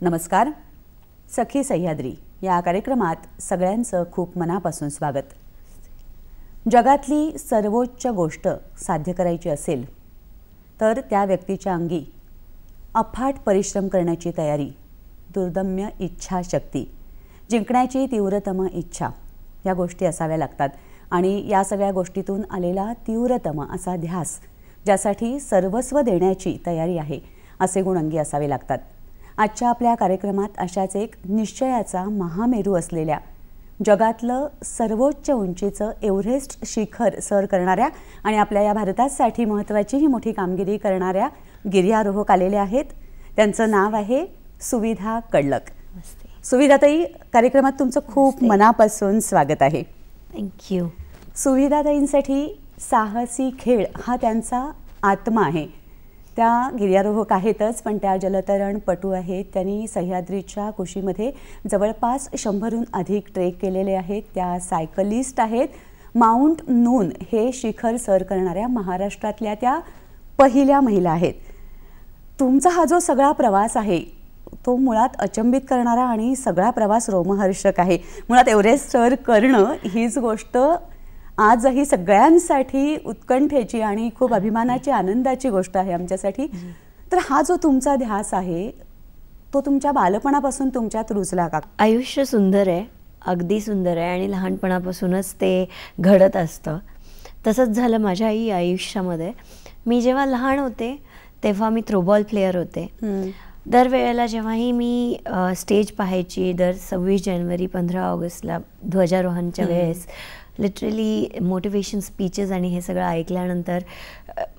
नमस्कार. सखी सह्याद्री या कार्यक्रमात सगळ्यांचं खूप मनापासून स्वागत. जगातली सर्वोच्च गोष्ट साध्य करायची असेल तर त्या व्यक्तीच्या अंगी अफाट परिश्रम करण्याची तयारी, दुर्दम्य इच्छाशक्ती, जिंकण्याची तीव्रतम इच्छा या गोष्टी असाव्या लागतात. आणि या सगळ्या गोष्टीतून आलेला तीव्रतम असा ध्यास, ज्यासाठी सर्वस्व देण्याची तयारी आहे, असे गुण अंगी असावे लागतात. आजच्या आपल्या कार्यक्रमात अशाच एक निश्चयाचा महामेरू असलेल्या, जगातलं सर्वोच्च उंचीचं एव्हरेस्ट शिखर सर करणाऱ्या आणि आपल्या या भारतासाठी महत्त्वाची ही मोठी कामगिरी करणाऱ्या गिर्यारोहक आलेले आहेत. त्यांचं नाव आहे सुविधा कडलक. सुविधाताई, कार्यक्रमात तुमचं खूप मनापासून स्वागत आहे. थँक्यू. सुविधाताईंसाठी साहसी खेळ हा त्यांचा आत्मा आहे. त्या गिर्यारोहक आहेतच, पण त्या जलतरणपटू आहेत. त्यांनी सह्याद्रीच्या कुशीमध्ये जवळपास 100हून अधिक ट्रेक केलेले आहेत. त्या सायकलिस्ट आहेत. माउंट नून हे शिखर सर करणाऱ्या महाराष्ट्रातल्या त्या पहिल्या महिला आहेत. तुमचा हा जो सगळा प्रवास आहे तो मुळात अचंबित करणारा आणि सगळा प्रवास रोमहर्षक आहे. मुळात एव्हरेस्ट सर करणं हीच गोष्ट आजही सगळ्यांसाठी उत्कंठेची आणि खूप अभिमानाची, आनंदाची गोष्ट आहे आमच्यासाठी. तर हा जो तुमचा ध्यास आहे तो तुमच्या बालपणापासून तुमच्यात रुजला का? आयुष्य सुंदर आहे, अगदी सुंदर आहे आणि लहानपणापासूनच ते घडत असतं. तसंच झालं माझ्याही आयुष्यामध्ये. मी जेव्हा लहान होते तेव्हा मी थ्रोबॉल प्लेयर होते. दरवेळेला जेव्हाही मी स्टेज पाहायची, दर 26 जानेवारी 15 ऑगस्टला ध्वजारोहणच्या वेळेस लिटरली मोटिवेशन स्पीचेस आणि हे सगळं ऐकल्यानंतर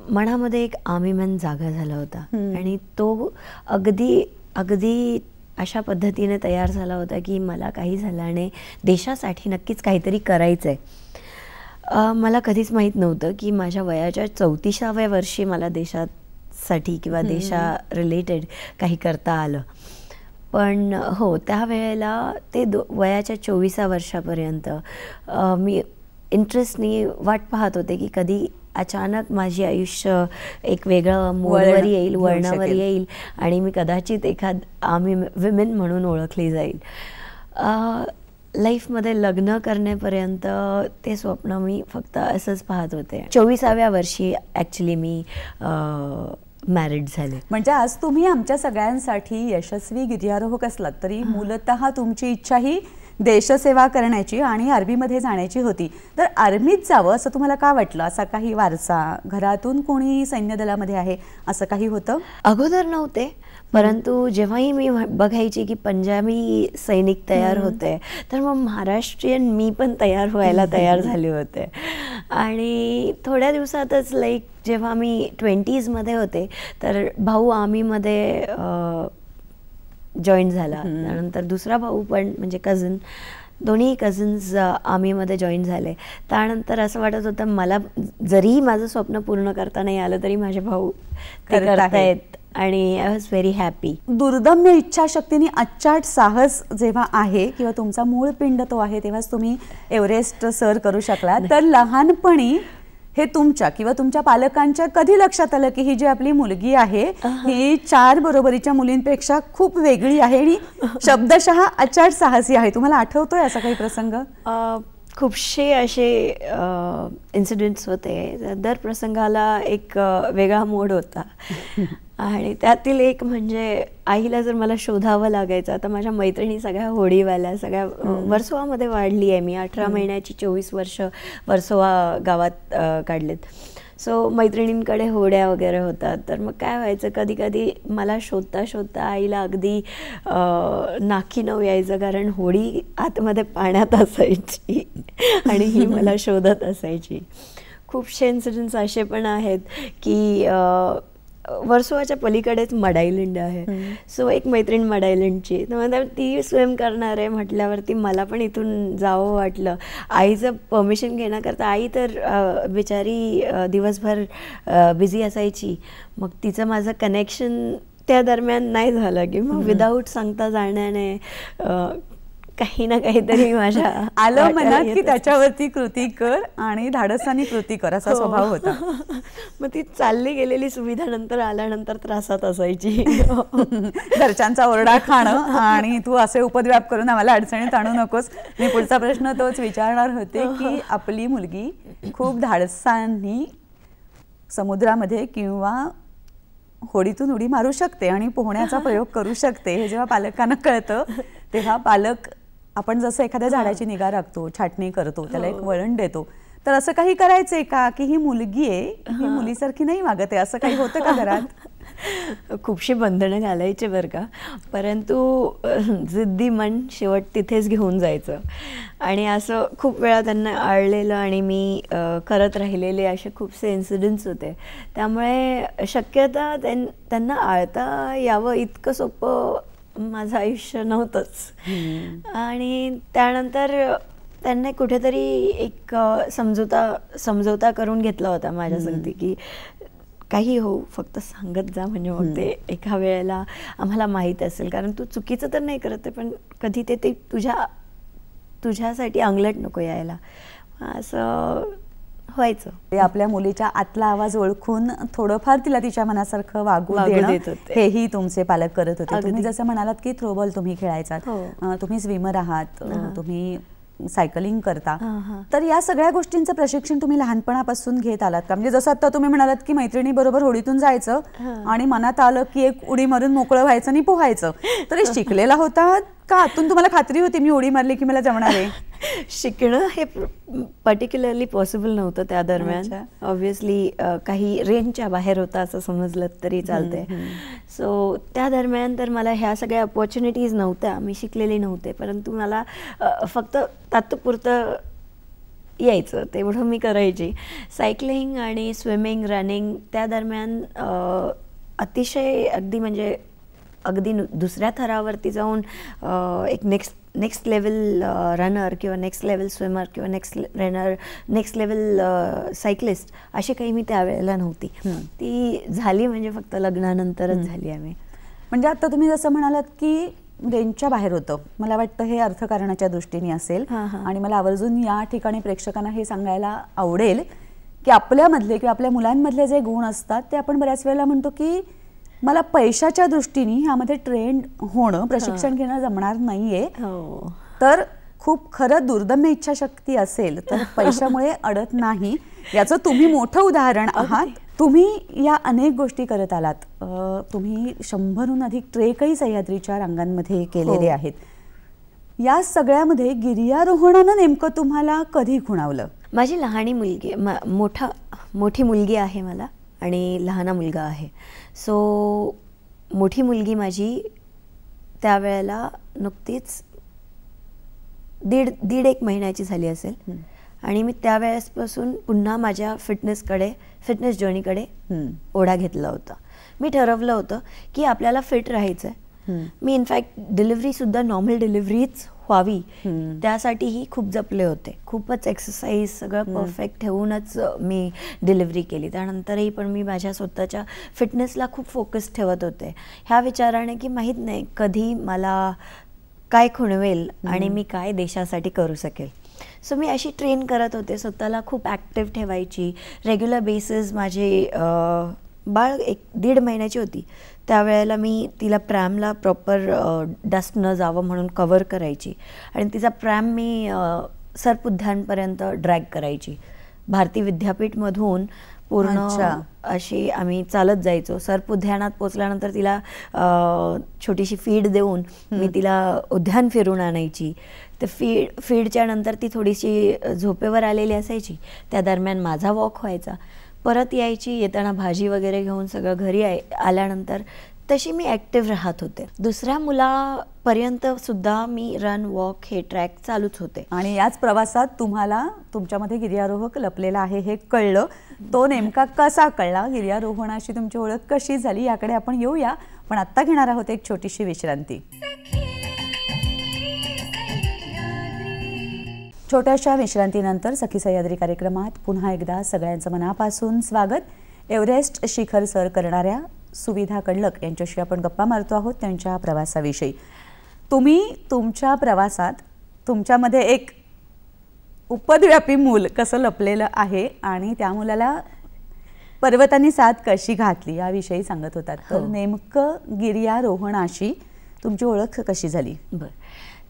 मनामध्ये एक आर्मी मॅन जागा झाला होता. आणि तो अगदी अगदी अशा पद्धतीने तयार झाला होता की मला काही झालं आणि देशासाठी नक्कीच काहीतरी करायचं आहे. मला कधीच माहीत नव्हतं की माझ्या वयाच्या 34व्या वर्षी मला देशासाठी किंवा देशा रिलेटेड काही करता आलं. पण हो, त्यावेळेला ते वयाच्या 24व्या वर्षापर्यंत मी इंटरेस्टनी वाट पाहत होते की कधी अचानक माझी आयुष्य एक वेगळं मोडवर येईल, वळणावर येईल आणि मी कदाचित एखाद आर्मी विमेन म्हणून ओळखली जाईल. लाईफमध्ये लग्न करण्यापर्यंत ते स्वप्न मी फक्त असंच पाहत होते. 24व्या वर्षी ॲक्च्युली मी मॅरिड झाले. म्हणजे आज तुम्ही आमच्या सगळ्यांसाठी यशस्वी गिर्यारोहक असलात तरी मूलतः तुमची इच्छा ही देशसेवा करण्याची आणि आर्मीमध्ये जाण्याची होती. तर आर्मीत जावं असं तुम्हाला का वाटलं? असा काही वारसा, घरातून कोणी सैन्य दलामध्ये आहे असं काही होतं? अगोदर नव्हते, परंतु जेव्हाही मी बघायची की पंजाबी सैनिक तयार होते तर मग महाराष्ट्रीयन मी पण तयार व्हायला तयार झाले होते. आणि थोड्या दिवसातच जेव्हा मी 20sमध्ये होते तर भाऊ आर्मीमध्ये जॉईन झाला. त्यानंतर दुसरा भाऊ पण, म्हणजे कझन, दोन्ही कझन्स आर्मीमध्ये जॉईन झाले. त्यानंतर असं वाटत होतं मला जरी माझं स्वप्न पूर्ण करता नाही आलं तरी माझे भाऊ ते करतायत आणि आय वॉज व्हेरी हॅपी. दुर्दम्य इच्छाशक्तीने अच्चाट साहस जेव्हा आहे किंवा तुमचा मूळ पिंड तो आहे तेव्हाच तुम्ही एव्हरेस्ट सर करू शकला. तर लहानपणी हे तुमच्या किंवा तुमच्या पालकांच्या कधी लक्षात आलं की ही जी आपली मुलगी आहे ही 4 बरोबरीच्या मुलींपेक्षा खूप वेगळी आहे आणि शब्दशः अचाट साहसी आहे? तुम्हाला आठवतोय असा काही प्रसंग? खूपसे असे इन्सिडेंट्स होते. दर प्रसंगाला एक वेगळा मोड होता. आणि त्यातील एक म्हणजे आईला जर मला शोधावं लागायचं. आता माझ्या मैत्रिणी सगळ्या होडीवाल्या, सगळ्या वर्सोवामध्ये वाढली आहे मी. 18 महिन्याची 24 वर्ष वर्सोवा गावात काढलेत. सो मैत्रिणींकडे होड्या वगैरे होतात. तर मग काय व्हायचं, कधी कधी मला शोधता शोधता आईला अगदी नाकी नऊ यायचं, कारण होडी आतमध्ये पाण्यात असायची आणि ही मला शोधत असायची. खूपशे इन्सिडेंट्स असे पण आहेत की वर्सोवाच्या पलीकडेच मड आयलंड आहे. सो एक मैत्रीण मड आयलंडची, तर ती स्विम करणार आहे म्हटल्यावरती मला पण इथून जावं वाटलं. आईचं परमिशन घेण्याकरता, आई तर बिचारी दिवसभर बिझी असायची. मग तिचं माझं कनेक्शन त्या दरम्यान नाही झालं की मग विदाऊट सांगता जाण्याने काही ना काहीतरी माझ्या आलं वाट्याला मनात की येतच. त्याच्यावरती कृती कर आणि धाडसाने कृती कर असा स्वभाव होता. मग ती चालली गेलेली सुविधा नंतर आल्यानंतर त्रासात असायची. घरच्यांचा ओरडा खाणं आणि तू असे उपद्व्याप करून आम्हाला अडचणीत आणू नकोस. मी पुढचा प्रश्न तोच विचारणार होते की आपली मुलगी खूप धाडसाने समुद्रामध्ये किंवा होडीतून उडी मारू शकते आणि पोहण्याचा प्रयोग करू शकते हे जेव्हा पालकांना कळतं तेव्हा पालक आपण जसं एखाद्या झाडाची निगा राखतो, छाटणी करतो, त्याला एक वळण देतो, तर असं काही करायचंय का की ही मुलगी आहे, ही मुलीसारखी नाही वागत आहे, असं काही होतं का घरात? खूपशी बंधनं घालायचे बरं का, परंतु जिद्दी मन शेवट तिथेच घेऊन जायचं. आणि असं खूप वेळा त्यांना आळलेलं आणि मी करत राहिलेले असे खूपसे इन्सिडेंट्स होते. त्यामुळे शक्यता त्यांना आळता यावं इतकं सोपं माझं आयुष्य नव्हतंच. आणि त्यानंतर त्यांनी कुठेतरी एक समझोता करून घेतला होता माझ्या संगती की काही हो फक्त सांगत जा, म्हणजे मग ते एका वेळेला आम्हाला माहीत असेल, कारण तू चुकीचं तर नाही करत आहे पण कधी ते तुझ्यासाठी अंगलट नको यायला, असं व्हायचं. ते आपल्या मुलीच्या आतला आवाज ओळखून थोडंफार तिला तिच्या मनासारखं वागू देत देणं होते. हेही तुमचे पालक करत होते. अगदी. तुम्ही जसं म्हणालात की थ्रोबॉल तुम्ही खेळायचात, तुम्ही स्विमर आहात, तुम्ही सायकलिंग करता, तर या सगळ्या गोष्टींचं प्रशिक्षण तुम्ही लहानपणापासून घेत आलात का? म्हणजे जसं आता तुम्ही म्हणालात की मैत्रिणी बरोबर होडीतून जायचं आणि मनात आलं की एक उडी मारून मोकळं व्हायचं आणि पोहायचं, तर हे शिकलेला होता का आतून तुम्हाला खात्री होती मी उडी मारली की मला जमणार आहे? शिकणं हे पर्टिक्युलरली पॉसिबल नव्हतं त्या दरम्यान. ऑब्व्हियसली काही रेंजच्या बाहेर होता असं समजलं तरी चालतंय. सो त्या दरम्यान तर मला ह्या सगळ्या अपॉर्च्युनिटीज नव्हत्या, मी शिकलेली नव्हते, परंतु मला फक्त तात्पुरतं यायचं तेवढं मी करायची. सायकलिंग आणि स्विमिंग, रनिंग त्या दरम्यान अतिशय अगदी दुसऱ्या थरावरती जाऊन एक नेक्स्ट लेवल रनर किंवा नेक्स्ट लेवल स्विमर किंवा नेक्स्ट लेवल सायकलिस्ट अशी काही मी त्यावेळेला नव्हती. ती झाली म्हणजे फक्त लग्नानंतरच झाली आम्ही. म्हणजे आता तुम्ही जसं म्हणालात की रेंजच्या बाहेर होतं, मला वाटतं हे अर्थकारणाच्या दृष्टीने असेल आणि मला आवर्जून या ठिकाणी प्रेक्षकांना हे सांगायला आवडेल की आपल्यामधले किंवा आपल्या मुलांमधले जे गुण असतात ते आपण बऱ्याच वेळेला म्हणतो की मला पैशाच्या दृष्टीने ह्यामध्ये ट्रेंड होणं, प्रशिक्षण घेणं जमणार नाहीये, तर खूप खरं दुर्दम्य इच्छाशक्ती असेल तर पैशामुळे अडत नाही, याचं तुम्ही मोठं उदाहरण आहात. तुम्ही या अनेक गोष्टी करत आलात, तुम्ही 100हून अधिक ट्रेकही सह्याद्रीच्या रांगांमध्ये केलेले आहेत. या सगळ्यामध्ये गिर्यारोहणानं नेमकं तुम्हाला कधी खुणावलं? माझी लहानी मुलगी, मोठी मुलगी आहे मला आणि लहाना मुलगा आहे. सो मोठी मुलगी माझी त्यावेळेला नुकतीच दीड एक महिन्याची झाली असेल आणि मी त्यावेळेसपासून पुन्हा माझ्या फिटनेस जर्नीकडे ओढा घेतला होता. मी ठरवलं होतं की आपल्याला फिट राहायचं आहे. मी इनफॅक्ट डिलिव्हरीसुद्धा नॉर्मल डिलिव्हरीच व्हावी त्यासाठीही खूप जपले होते. खूपच एक्सरसाइज सगळं परफेक्ट ठेवूनच मी डिलिव्हरी केली. त्यानंतरही पण मी माझ्या स्वतःच्या फिटनेसला खूप फोकस ठेवत होते, ह्या विचाराने की माहीत नाही कधी मला काय खुणवेल आणि मी काय देशासाठी करू शकेल. सो मी अशी ट्रेन करत होते, स्वतःला खूप ॲक्टिव्ह ठेवायची. रेग्युलर बेसिस माझे बाळ 1.5 महिन्याची होती त्यावेळेला मी तिला प्रॅमला प्रॉपर डस्ट न जावं म्हणून कवर करायची आणि तिचा प्रॅम मी सर्प उद्यानपर्यंत ड्रॅग करायची. भारती विद्यापीठमधून पूर्ण अशी आम्ही चालत जायचो. सर्प उद्यानात पोचल्यानंतर तिला छोटीशी फीड देऊन मी तिला उद्यान फिरून आणायची. तर फीडच्या नंतर ती थोडीशी झोपेवर आलेली असायची, त्या दरम्यान माझा वॉक व्हायचा. परत यायची, येताना भाजी वगैरे घेऊन सगळं घरी आल्यानंतर तशी मी ॲक्टिव्ह राहत होते. दुसऱ्या मुलापर्यंत सुद्धा मी रन, वॉक हे ट्रॅक चालूच होते. आणि याच प्रवासात तुम्हाला तुमच्यामध्ये गिर्यारोहक लपलेला आहे हे कळलं. तो नेमका कसा कळला, गिर्यारोहणाशी तुमची ओळख कशी झाली याकडे आपण येऊया, पण आत्ता घेणार आहोत एक छोटीशी विश्रांती. छोट्याशा विश्रांतीनंतर सखी सह्याद्री कार्यक्रमात पुन्हा एकदा सगळ्यांचं मनापासून स्वागत. एव्हरेस्ट शिखर सर करणाऱ्या सुविधा कडलक यांच्याशी आपण गप्पा मारतो आहोत त्यांच्या प्रवासाविषयी. तुम्ही तुमच्या प्रवासात तुमच्यामध्ये एक उपद्व्यापी मूल कसं लपलेलं आहे आणि त्या मुलाला पर्वतांनी साथ कशी घातली याविषयी सांगत होतात. तर नेमकं गिर्यारोहणाशी तुमची ओळख कशी झाली? बरं,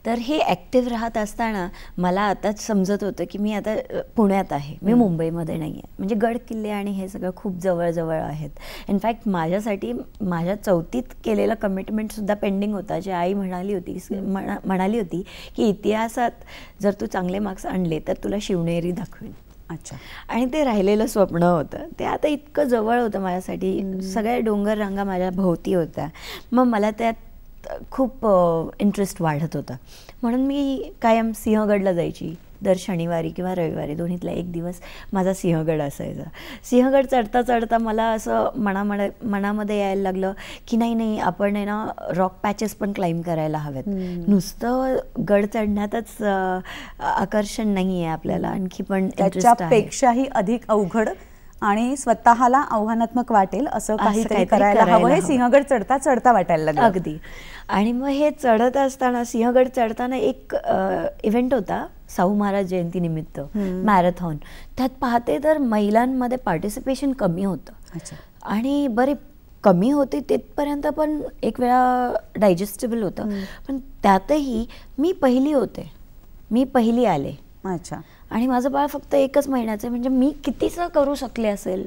तर हे ॲक्टिव्ह राहत असताना मला आताच समजत होतं की मी आता पुण्यात आहे, मी मुंबईमध्ये नाही आहे. म्हणजे गड किल्ले आणि हे सगळं खूप जवळजवळ आहेत. इनफॅक्ट माझ्यासाठी माझ्या 4थीत केलेला कमिटमेंटसुद्धा पेंडिंग होता. जे आई म्हणाली होती की इतिहासात जर तू चांगले मार्क्स आणले तर तुला शिवनेरी दाखवेन. अच्छा. आणि ते राहिलेलं स्वप्न होतं, ते आता इतकं जवळ होतं माझ्यासाठी. सगळ्या डोंगर रांगा माझ्या भोवती होत्या. मग मला त्यात खूप इंटरेस्ट वाढत होता. म्हणून मी कायम सिंहगडला जायची. दर शनिवारी किंवा रविवारी दोन्हीतला एक दिवस माझा सिंहगड असायचा. सिंहगड चढता चढता मला असं मनामध्ये यायला लागलं की नाही आपण आहे ना रॉक पॅचेस पण क्लाइंब करायला हवेत. नुसतं गड चढण्यातच आकर्षण नाही आहे आपल्याला, आणखी पण त्याच्यापेक्षाही अधिक अवघड आणि स्वतःला आव्हानात्मक वाटेल असं काहीतरी करायला हवं हे सिंहगड चढता चढता वाटायला लागलं. अगदी. आणि मग हे चढत असताना सिंहगड चढताना एक इव्हेंट होता शाहू महाराज जयंती निमित्त, मॅरेथॉन. त्यात पाहते तर महिलांमध्ये पार्टिसिपेशन कमी होतं. आणि बरे कमी होते तिथपर्यंत पण एक वेळा डायजेस्टेबल होतं. पण त्यातही मी पहिली आले. अच्छा. आणि माझं बाळ फक्त 1च महिन्याचं, म्हणजे मी कितीसं करू शकले असेल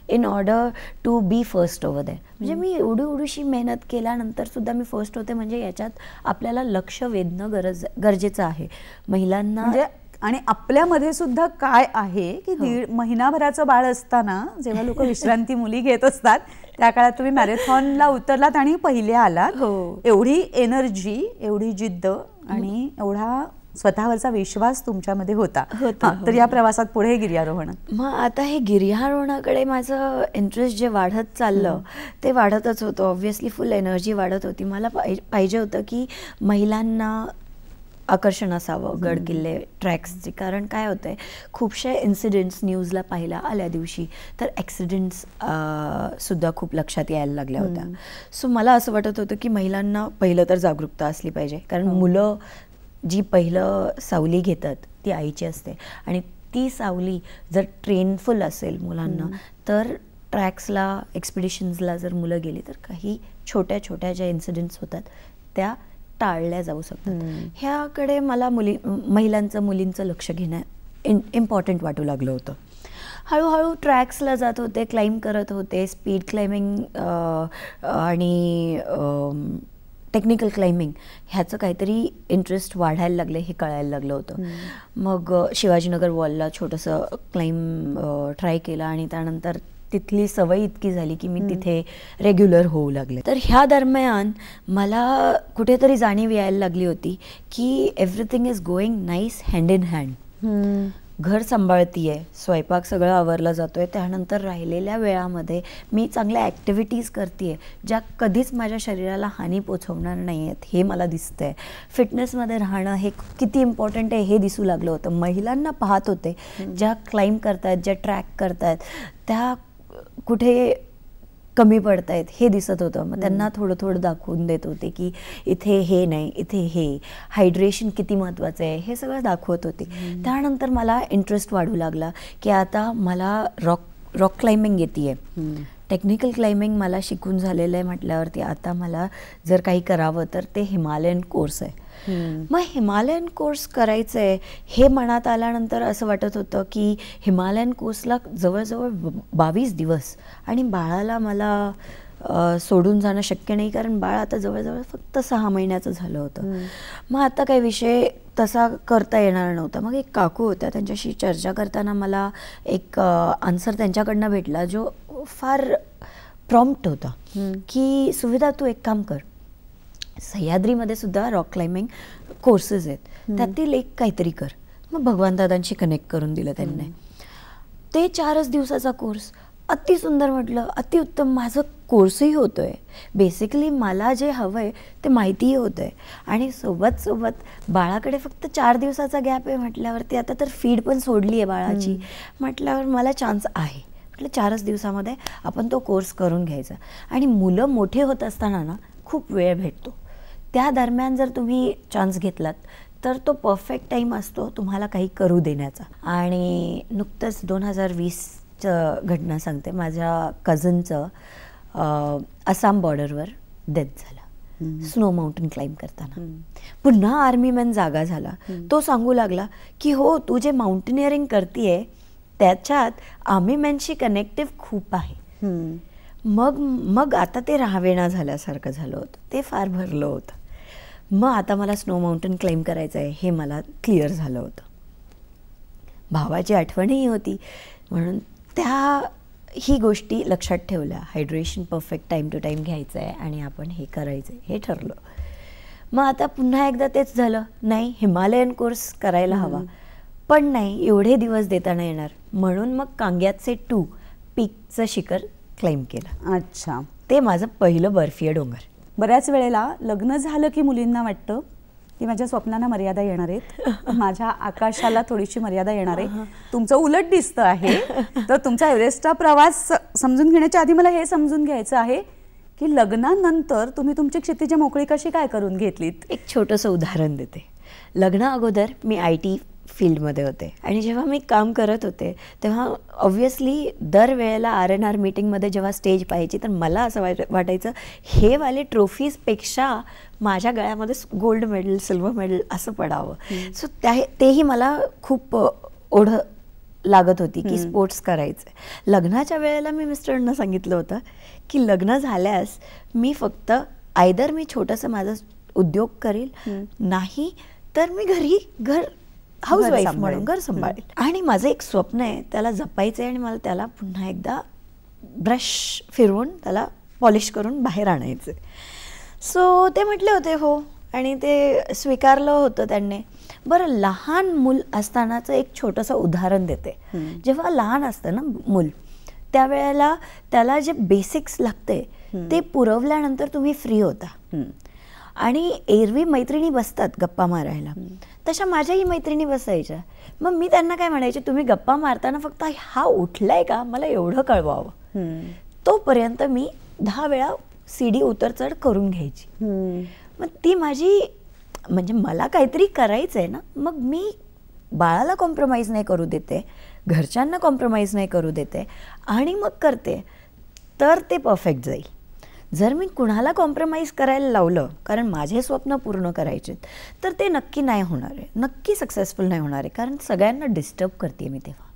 in order to be first over there. म्हणजे मी एवढीशी मेहनत केल्यानंतर सुद्धा मी फर्स्ट होते. म्हणजे याच्यात आपल्याला लक्ष वेधणं गरजेचं आहे महिलांना. म्हणजे आणि आपल्यामध्ये सुद्धा काय आहे की महिनाभराचं बाळ असताना जेव्हा लोक विश्रांती मुली घेत असतात त्या काळात तुम्ही मॅरेथॉनला उतरलात आणि पहिले आलात. एवढी एनर्जी, एवढी जिद्द आणि एवढा स्वतःवरचा विश्वास तुमच्यामध्ये होता. तर या प्रवासात पुढे गिर्यारोहण. मग आता हे गिर्यारोहणाकडे माझं इंटरेस्ट जे वाढत चाललं ते वाढतच होतं. ऑब्व्हियसली फुल एनर्जी वाढत होती. मला पाहिजे होतं की महिलांना आकर्षण असावं गड किल्ले ट्रॅक्सचे. कारण काय होतं आहे, खूपशा इन्सिडेंट्स न्यूजला पाहायला आल्या दिवशी तर ॲक्सिडेंट्स सुद्धा खूप लक्षात यायला लागल्या होत्या. सो मला असं वाटत होतं की महिलांना पहिलं तर जागरूकता असली पाहिजे. कारण मुलं जी पहिलं सावली घेतात ती आईची असते. आणि ती सावली जर ट्रेनफुल असेल मुलांना तर ट्रॅक्सला एक्सपिडिशन्सला जर मुलं गेली तर काही छोट्या ज्या इन्सिडेंट्स होतात त्या टाळल्या जाऊ शकतात. ह्याकडे मला मुलींचं लक्ष घेणं इम्पॉर्टंट वाटू लागलं होतं. हळूहळू ट्रॅक्सला जात होते, क्लाइंब करत होते. स्पीड क्लाइम्बिंग आणि टेक्निकल क्लाइम्बिंग ह्याचं काहीतरी इंटरेस्ट वाढायला लागलं हे कळायला लागलं होतं. मग शिवाजीनगर वॉलला छोटंसं क्लाइम्ब ट्राय केलं आणि त्यानंतर तिथली सवय इतकी झाली की मी तिथे रेग्युलर होऊ लागले. तर ह्या दरम्यान मला कुठेतरी जाणीव यायला लागली होती की everything is going nice hand in hand. घर सांभाळतीये, स्वयंपाक सगळं आवरला जातोय, त्यानंतर राहिलेल्या वेळामध्ये मी चांगल्या ॲक्टिव्हिटीज करते ज्या कधीच माझ्या शरीराला हानी पोचवणार नाही आहेत हे मला दिसतंय. फिटनेसमध्ये राहणं हे किती इम्पॉर्टंट आहे हे दिसू लागलं होतं. महिलांना पाहत होते ज्या क्लाइम्ब करतायत, ज्या ट्रॅक करतायत त्या कुठे कमी पडतायत हे दिसत होतं. मग त्यांना थोडं दाखवून देत होते की इथे हे नाही, इथे हे, हायड्रेशन किती महत्त्वाचं आहे हे सगळं दाखवत होते. त्यानंतर मला इंटरेस्ट वाढू लागला की आता मला रॉक क्लाइम्बिंग येते. टेक्निकल क्लाइम्बिंग मला शिकून झालेलं आहे म्हटल्यावरती आता मला जर काही करावं तर ते हिमालयन कोर्स आहे. मग हिमालयन कोर्स करायचं आहे हे मनात आल्यानंतर असं वाटत होतं की हिमालयन कोर्सला जवळजवळ 22 दिवस आणि बाळाला मला सोडून जाणं शक्य नाही कारण बाळ आता जवळजवळ फक्त 6 महिन्याचं झालं होतं. मग आता काही विषय तसा करता येणार नव्हता. मग एक काकू होत्या, त्यांच्याशी चर्चा करताना मला एक आन्सर त्यांच्याकडनं भेटला जो फार प्रॉम्प्ट होता की सुविधा तू एक काम कर, सह्याद्रीमध्ये सुद्धा रॉक क्लाइम्बिंग कोर्सेस आहेत, त्यातील एक काहीतरी कर. मग भगवानदादांशी कनेक्ट करून दिलं त्यांनी. ते 4च दिवसाचा कोर्स अति सुंदर म्हटलं, अतिउत्तम. माझं कोर्सही होतो आहे. बेसिकली मला जे हवं आहे ते माहितीही होतं आहे आणि सोबत बाळाकडे फक्त 4 दिवसाचा गॅप आहे म्हटल्यावरती आता तर फीड पण सोडली आहे बाळाची म्हटल्यावर मला चान्स आहे. म्हटलं 4च दिवसामध्ये आपण तो कोर्स करून घ्यायचा. आणि मुलं मोठे होत असताना ना खूप वेळ भेटतो. त्या दरम्यान जर तुम्ही चान्स घेतलात तर तो परफेक्ट टाईम असतो तुम्हाला काही करू देण्याचा. आणि नुकतंच 2020चं घटना सांगते. माझ्या कझनचं आसाम बॉर्डरवर डेथ झालं स्नो माउंटेन क्लाइंब करताना. पुन्हा आर्मीमॅन जागा झाला. तो सांगू लागला की हो, तू जे माउंटेनिअरिंग करतीये त्याच्यात आर्मीमॅनशी कनेक्टिव्ह खूप आहे. मग आता ते राहावेणा झाल्यासारखं झालं होतं. ते फार भरलं होतं. मग आता मला स्नो माउंटेन क्लाइंब करायचं आहे हे मला क्लिअर झालं होतं. भावाची आठवणही होती म्हणून ही गोष्टी लक्षात ठेवल्या. Hydration perfect time to time घ्यायचं आहे आणि आपण हे करायचं आहे हे ठरलं. मग आता पुन्हा एकदा तेच झालं, नाही हिमालयन कोर्स करायला हवा, पण नाही एवढे दिवस देता नाही येणार. म्हणून मग कांग्याचे 2 पीकचं शिखर क्लाइंब केलं. अच्छा. ते माझं पहिलं बर्फीय डोंगर. बऱ्याच वेळेला लग्न झालं की मुलींना वाटतं की माझ्या स्वप्नांना मर्यादा येणार आहेत, माझ्या आकाशाला थोडीशी मर्यादा येणार आहे. तुमचं उलट दिसतं आहे. तर तुमचा एव्हरेस्टचा प्रवास समजून घेण्याच्या आधी मला हे समजून घ्यायचं आहे की लग्नानंतर तुम्ही तुमची क्षितिज मोकळी कशी काय करून घेतलीत. एक छोटंसं उदाहरण देते. लग्ना अगोदर मी IT फील्डमध्ये होते आणि जेव्हा मी काम करत होते तेव्हा ऑब्व्हियसली दरवेळेला RNR मीटिंगमध्ये जेव्हा स्टेज पाहायची तर मला असं वाटायचं हे वाले ट्रॉफीजपेक्षा माझ्या गळ्यामध्ये गोल्ड मेडल सिल्वर मेडल असं पडावं. सो तेही मला खूप ओढ लागत होती की स्पोर्ट्स करायचं. लग्नाच्या वेळेला मी मिस्टरांना सांगितलं होतं की लग्न झाल्यास मी फक्त आयदर मी छोटंसं माझा उद्योग करेल, नाही तर मी घर हाऊसवाईफ म्हणून घर सांभाळेल. आणि माझं एक स्वप्न आहे त्याला जपायचं आहे आणि मला त्याला पुन्हा एकदा ब्रश फिरवून त्याला पॉलिश करून बाहेर आणायचं. सो ते म्हटले होते हो आणि ते स्वीकारलं होतं त्यांनी. बरं, लहान मूल असतानाचं एक छोटंसं उदाहरण देते. जेव्हा लहान असतं ना मूल त्यावेळेला त्याला जे बेसिक्स लागते ते पुरवल्यानंतर तुम्ही फ्री होता. आणि एरवी मैत्रिणी बसतात गप्पा मारायला, तशा माझ्याही मैत्रिणी बसायच्या. मग मी त्यांना काय म्हणायचे, तुम्ही गप्पा मारताना फक्त हा उठलाय का मला एवढं कळवावं. तोपर्यंत मी 10 वेळा CD उतरचढ करून घ्यायची. मग ती माझी म्हणजे मला काहीतरी करायचं आहे ना, मग मी बाळाला कॉम्प्रोमाइज नाही करू देते, घरच्यांना कॉम्प्रोमाइज नाही करू देते आणि मग करते तर ते परफेक्ट जाईल. जर मी कुणाला कॉम्प्रोमाइज करायला लावलं कारण माझे स्वप्न पूर्ण करायचे तर ते नक्की नाही होणार आहे, नक्की सक्सेसफुल नाही होणार आहे, कारण सगळ्यांना डिस्टर्ब करते मी तेव्हा.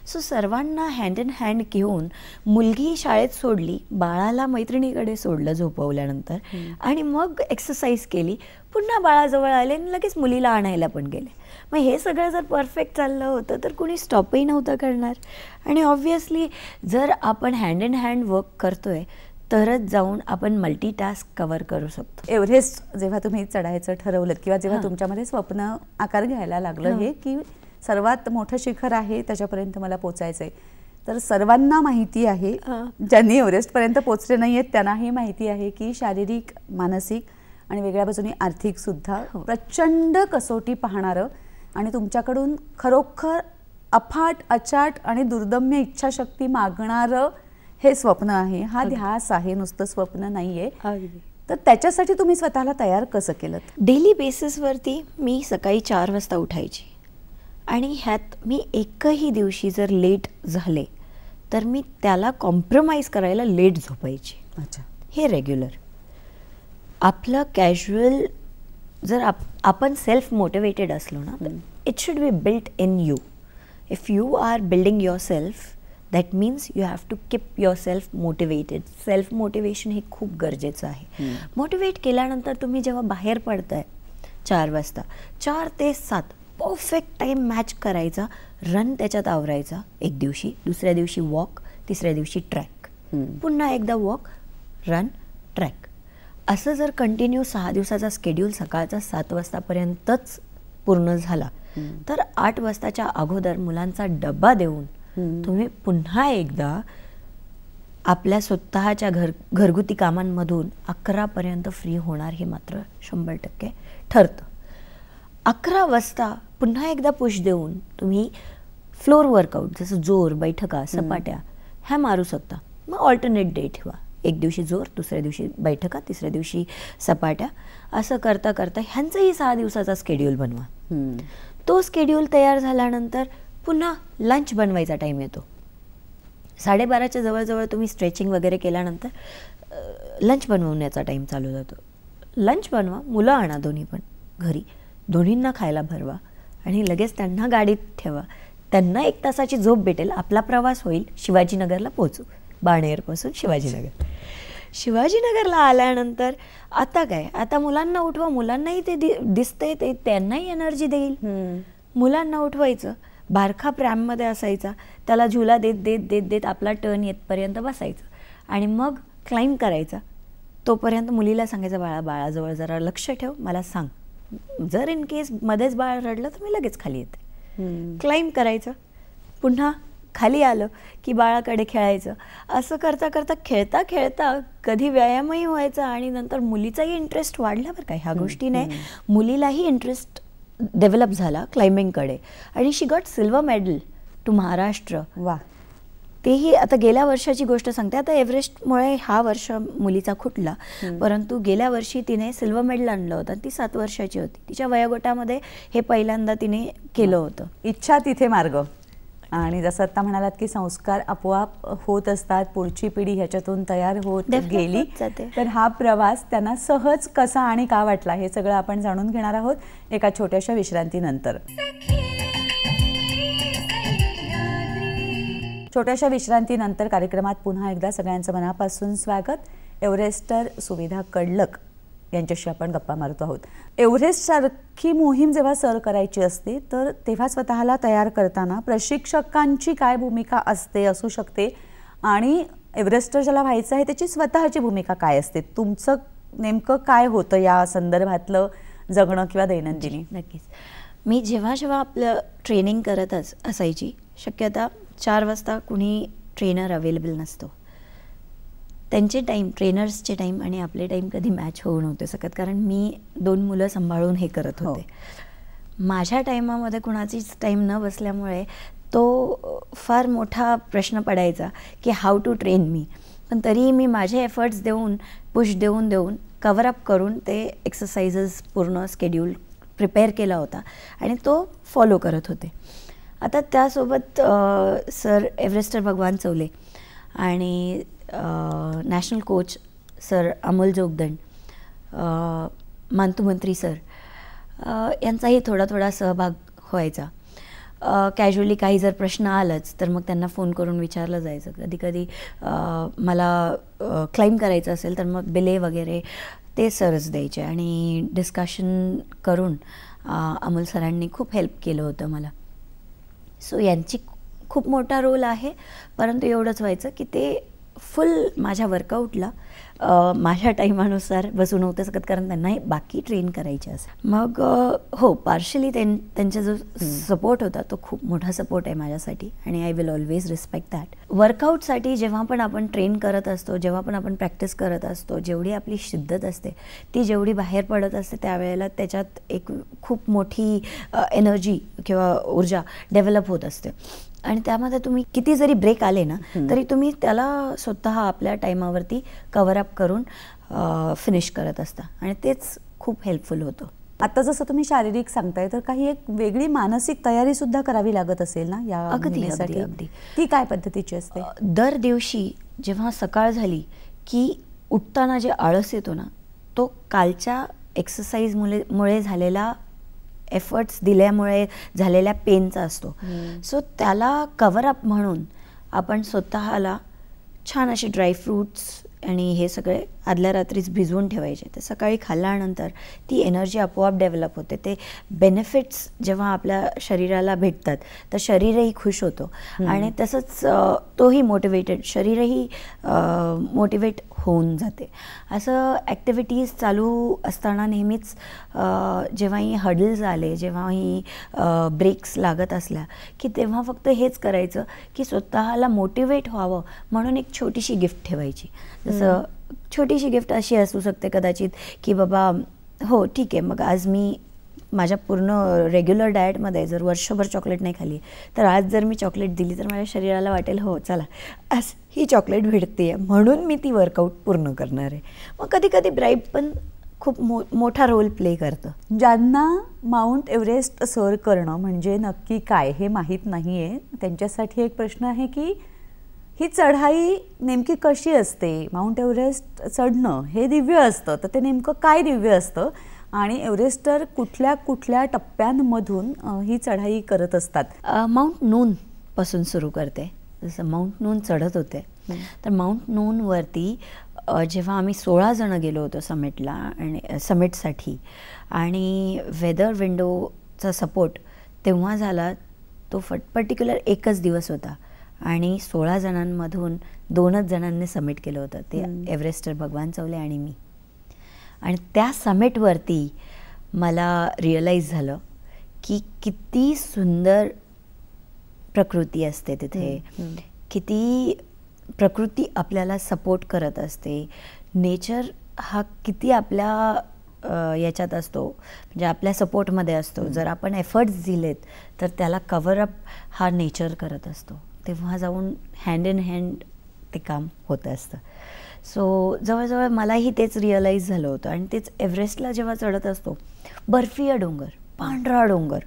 सो सर्वांना हँड इन हँड घेऊन मुलगी शाळेत सोडली, बाळाला मैत्रिणीकडे सोडलं झोपवल्यानंतर आणि मग एक्सरसाइज केली, पुन्हा बाळाजवळ आले आणि लगेच मुलीला आणायला पण गेले. मग हे सगळं जर परफेक्ट चाललं होतं तर कुणी स्टॉपही नव्हतं करणार. आणि ऑब्व्हियसली जर आपण हँड इन हँड वर्क करतोय तरच जाऊन आपण मल्टीटास्क कव्हर करू शकतो. एव्हरेस्ट जेव्हा तुम्ही चढायचं ठरवलं किंवा जेव्हा तुमच्यामध्ये स्वप्न आकार घ्यायला लागलं हे की सर्वात मोठं शिखर आहे त्याच्यापर्यंत मला पोचायचंय, तर सर्वांना माहिती आहे, ज्यांनी एव्हरेस्टपर्यंत पोचले नाही आहेत त्यांनाही माहिती आहे की शारीरिक, मानसिक आणि वेगळ्या बाजूने आर्थिक सुद्धा प्रचंड कसोटी पाहणारं आणि तुमच्याकडून खरोखर अफाट, अचाट आणि दुर्दम्य इच्छाशक्ती मागणारं हे स्वप्न आहे, हा ध्यास आहे, नुसतं स्वप्न नाहीये. तर त्याच्यासाठी तुम्ही स्वतःला तयार कसं केलं? डेली बेसिसवरती मी सकाळी 4 वाजता उठायची आणि ह्यात मी एकही दिवशी जर लेट झाले तर मी त्याला कॉम्प्रोमाइज करायला लेट झोपायची. अच्छा. हे रेग्युलर आपलं कॅज्युअल जर आपण सेल्फ मोटिवेटेड असलो ना तर it should be built in you. If you are building yourself that means you have to keep yourself motivated. Self motivation हे खूप गरजेचं आहे. मोटिवेट केल्यानंतर तुम्ही जेव्हा बाहेर पडताय 4 वाजता 4 ते 7 परफेक्ट टाईम मॅच करायचा, रन त्याच्यात आवरायचा एक दिवशी, दुसऱ्या दिवशी वॉक, तिसऱ्या दिवशी ट्रॅक, पुन्हा एकदा वॉक, रन, ट्रॅक. असं जर कंटिन्यू 6 दिवसाचा स्केड्यूल सकाळचा 7 वाजतापर्यंतच पूर्ण झाला तर 8 वाजताच्या अगोदर मुलांचा डबा देऊन तुम्ही पुन्हा एकदा आपल्या स्वतःच्या घरगुती कामांमधून 11 पर्यंत फ्री होणार हे मात्र 100% ठरतं. 11 वाजता पुन्हा एकदा पुश देऊन तुम्ही फ्लोर वर्कआउट जसं जोर, बैठका, सपाट्या ह्या मारू शकता. मग ऑल्टरनेट डे ठेवा. एक दिवशी जोर, दुसऱ्या दिवशी बैठका, तिसऱ्या दिवशी सपाट्या, असं करता करता ह्यांचंही 6 दिवसाचा स्केड्यूल बनवा. तो स्केड्यूल तयार झाल्यानंतर पुन्हा लंच बनवायचा टाईम येतो. 12:30च्या जवळजवळ तुम्ही स्ट्रेचिंग वगैरे केल्यानंतर लंच बनवण्याचा टाईम चालू जातो. लंच बनवा, मुलं आणा दोन्ही पण घरी, दोन्हींना खायला भरवा आणि लगेच त्यांना गाडीत ठेवा. त्यांना 1 तासाची झोप भेटेल, आपला प्रवास होईल, शिवाजीनगरला पोहोचू. बाणेरपासून शिवाजीनगर. शिवाजीनगरला आल्यानंतर आता काय, आता मुलांना उठवा, मुलांनाही ते दिसतंय, ते त्यांनाही एनर्जी देईल. मुलांना उठवायचं, बारखा प्रॅममध्ये असायचा, त्याला झुला देत देत देत देत आपला टर्न येतपर्यंत बसायचं आणि मग क्लाइंब करायचा. तोपर्यंत मुलीला सांगायचं, बाळाजवळ जरा लक्ष ठेव, मला सांग, जर इन केस मध्येच बाळ रडलं तर मी लगेच खाली येते. क्लाइंब करायचं, पुन्हा खाली आलं की बाळाकडे खेळायचं. असं करता करता खेळता खेळता कधी व्यायामही व्हायचा आणि नंतर मुलीचाही इंटरेस्ट वाढला बरं का ह्या गोष्टीने. मुलीलाही इंटरेस्ट डेव्हलप झाला क्लाइम्बिंगकडे आणि she got silver medal to Maharashtra. वा. तेही आता गेल्या वर्षाची गोष्ट सांगते. आता एव्हरेस्टमुळे हा वर्ष मुलीचा खुटला, परंतु गेल्या वर्षी तिने सिल्वर मेडल आणलं होतं. ती 7 वर्षाची होती. तिच्या वयोगटामध्ये हे पहिल्यांदा तिने केलं होतं. इच्छा तिथे मार्ग. आणि जसं आता म्हणालात की संस्कार आपोआप होत असतात, पुढची पिढी ह्याच्यातून तयार होत गेली, तर हा प्रवास त्यांना सहज कसा आणि का वाटला हे सगळं आपण जाणून घेणार आहोत एका छोट्याशा विश्रांतीनंतर. छोट्याशा विश्रांतीनंतर कार्यक्रमात पुन्हा एकदा सगळ्यांचं मनापासून स्वागत. एव्हरेस्टर सुविधा कडलक यांच्याशी आपण गप्पा मारतो आहोत. एव्हरेस्टसारखी मोहीम जेव्हा सर करायची असते तर तेव्हा स्वतःला तयार करताना प्रशिक्षकांची काय भूमिका असू शकते आणि एव्हरेस्टर ज्याला व्हायचं आहे त्याची स्वतःची भूमिका काय असते? तुमचं नेमकं काय होतं या संदर्भातलं जगणं किंवा दैनंदिनी? नक्कीच. मी जेव्हा आपलं ट्रेनिंग करत असायची, शक्यता 4 वाजता कुणी ट्रेनर अवेलेबल नसतो. त्यांचे टाईम, ट्रेनर्सचे टाईम आणि आपले टाईम कधी मॅच होऊ नव्हते शकत, कारण मी 2 मुलं सांभाळून हे करत होते. माझ्या टाईमामध्ये कुणाचीच टाईम न बसल्यामुळे तो फार मोठा प्रश्न पडायचा की हाऊ टू ट्रेन मी. पण तरीही मी माझे एफर्ट्स देऊन, पुश देऊन कवर अप करून ते एक्सरसाइजेस पूर्ण स्केड्यूल प्रिपेअर केला होता आणि तो फॉलो करत होते. आता त्यासोबत सर एव्हरेस्टर भगवान चौले आणि national coach sir Amol Jogdand, मांतुमंत्री सर यांचाही थोडा सहभाग व्हायचा. कॅज्युअली काही जर प्रश्न आलाच तर मग त्यांना फोन करून विचारलं जायचं. कधी मला क्लाइम्ब करायचं असेल तर मग बिले वगैरे ते सरच द्यायचे आणि डिस्कशन करून अमोल सरांनी खूप हेल्प केलं होतं मला. सो यांची खूप मोठा रोल आहे, परंतु एवढंच व्हायचं की ते फुल माझ्या वर्कआउटला माझ्या टाईमानुसार बसू नव्हतं शकत, कारण त्यांनाही बाकी ट्रेन करायचे असं. मग हो, पार्शली त्यांचा जो सपोर्ट होता तो खूप मोठा सपोर्ट आहे माझ्यासाठी आणि I will always respect that. वर्कआउटसाठी जेव्हा पण आपण ट्रेन करत असतो, जेव्हा पण आपण प्रॅक्टिस करत असतो, जेवढी आपली शिद्दत असते ती जेवढी बाहेर पडत असते त्यावेळेला त्याच्यात एक खूप मोठी एनर्जी किंवा ऊर्जा डेव्हलप होत असते आणि त्यामध्ये तुम्ही किती जरी ब्रेक आले ना तरी तुम्ही त्याला स्वतः आपल्या टाईमावरती कव्हर अप करून फिनिश करत असता आणि तेच खूप हेल्पफुल होतं. आता जसं तुम्ही शारीरिक सांगताय तर काही एक वेगळी मानसिक तयारी सुद्धा करावी लागत असेल ना या अगदी. ती काय पद्धतीची असते? दर दिवशी जेव्हा सकाळ झाली की उठताना जे आळस येतो ना तो कालच्या एक्सरसाइजमुळे झालेला एफर्ट्स दिल्यामुळे झालेल्या पेनचा असतो. सो त्याला कव्हर अप म्हणून आपण स्वतःला छान असे ड्रायफ्रूट्स आणि हे सगळे आदल्या रात्रीच भिजवून ठेवायचे. ते सकाळी खाल्ल्यानंतर ती एनर्जी आपोआप डेव्हलप होते. ते बेनिफिट्स जेव्हा आपल्या शरीराला भेटतात तर शरीरही खुश होतो आणि तसंच तोही शरीरही मोटिवेट होऊन जाते. असं ॲक्टिव्हिटीज चालू असताना नेहमीच जेव्हाही हडल्स आले, जेव्हाही ब्रेक्स लागत असल्या की तेव्हा फक्त हेच करायचं की स्वतःला मोटिवेट व्हावं म्हणून एक छोटीशी गिफ्ट ठेवायची. जसं छोटीशी गिफ्ट अशी असू शकते कदाचित की बाबा हो ठीक आहे, मग आज मी माझ्या पूर्ण रेग्युलर डाएटमध्ये जर वर्षभर चॉकलेट नाही खाल्ली तर आज जर मी चॉकलेट दिली तर माझ्या शरीराला वाटेल हो चला आज ही चॉकलेट भेटते म्हणून मी ती वर्कआउट पूर्ण करणार आहे. मग कधी कधी ब्राईब पण खूप मोठा रोल प्ले करतं. ज्यांना माउंट एव्हरेस्ट सर करणं म्हणजे नक्की काय हे माहीत नाही आहे त्यांच्यासाठी एक प्रश्न आहे की ही चढाई नेमकी कशी असते. माउंट एव्हरेस्ट चढणं हे दिव्य असतं तर ते नेमकं काय दिव्य असतं आणि एव्हरेस्टर कुठल्या कुठल्या टप्प्यांमधून ही चढाई करत असतात. माउंट नून पासून सुरू करते. जसं माउंट नून चढत होते तर माउंट नूनवरती जेव्हा आम्ही 16 जण गेलो होतो समिटला आणि समिटसाठी आणि वेदर विंडोचा सपोर्ट तेव्हा झाला तो पर्टिक्युलर एकच दिवस होता आणि 16 जणांमधून 2च जणांनी समिट केलं होतं ते एव्हरेस्टर भगवान चौले आणि मी. आणि त्या समिटवरती मला रिअलाईज झालं की किती सुंदर प्रकृती असते तिथे, किती प्रकृती आपल्याला सपोर्ट करत असते. नेचर हा किती आपल्या याच्यात असतो म्हणजे आपल्या सपोर्टमध्ये असतो. जर आपण एफर्ट्स दिलेत तर त्याला कव्हरअप हा नेचर करत असतो. तेव्हा जाऊन हँड इन हँड ते काम होतं असतं. सो जवळजवळ मलाही तेच रिअलाईज झालं होतं. आणि तेच एव्हरेस्टला जेव्हा चढत असतो बर्फीय डोंगर, पांढरा डोंगर,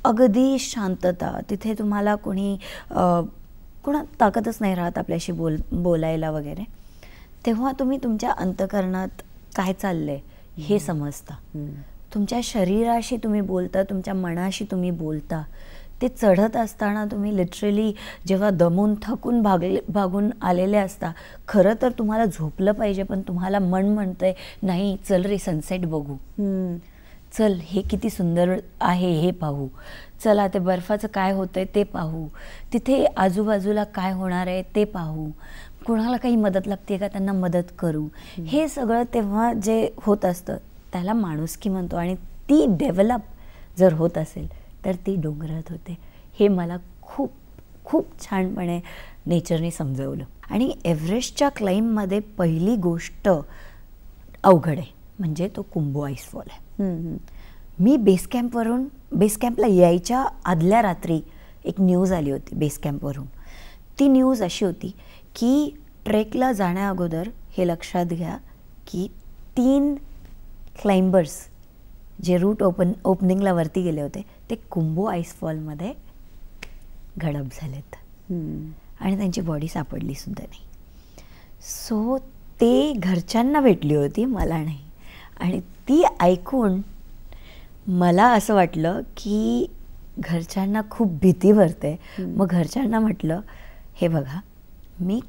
अगदी शांतता, तिथे तुम्हाला कोणी कोणा ताकदच नाही राहत आपल्याशी बोलायला वगैरे. तेव्हा तुम्ही तुमच्या अंतःकरणात काय चाललंय हे समजता. तुमच्या शरीराशी तुम्ही बोलता, तुमच्या मनाशी तुम्ही बोलता. ते चढत असताना तुम्ही लिटरली जेव्हा दमून थकून भागून आलेले असता, खरं तर तुम्हाला झोपलं पाहिजे पण तुम्हाला मन म्हणतंय नाही चल रे सनसेट बघू, चल हे किती सुंदर आहे हे पाहू, चला ते बर्फाचं काय होतंय ते पाहू, तिथे आजूबाजूला काय होणार आहे ते पाहू, कुणाला काही मदत लागते का त्यांना मदत करू. हे सगळं तेव्हा जे होत असतं त्याला माणुसकी म्हणतो. आणि ती डेव्हलप जर होत असेल तर ती डोंगरात होते. हे मला खूप खूप छानपणे नेचरने समजवलं. आणि एव्हरेस्टच्या क्लाइम्बमध्ये पहिली गोष्ट अवघड आहे म्हणजे तो कुंभो आईसफॉल आहे. मी बेस कॅम्पला यायच्या आदल्या रात्री एक न्यूज आली होती बेस कॅम्पवरून. ती न्यूज अशी होती की ट्रेकला जाण्या अगोदर हे लक्षात घ्या की 3 क्लाइंबर्स जे रूट ओपनिंगला वरती गेले होते ते कुंभो आईसफॉलमध्ये गडप झालेत आणि त्यांची बॉडी सापडली सुद्धा नाही. सो ते घरच्यांना भेटली होती, मला नाही. आणि ती ऐकून मला असं वाटलं की घरच्यांना खूप भीती भरते. मग घरच्यांना म्हटलं हे बघा मी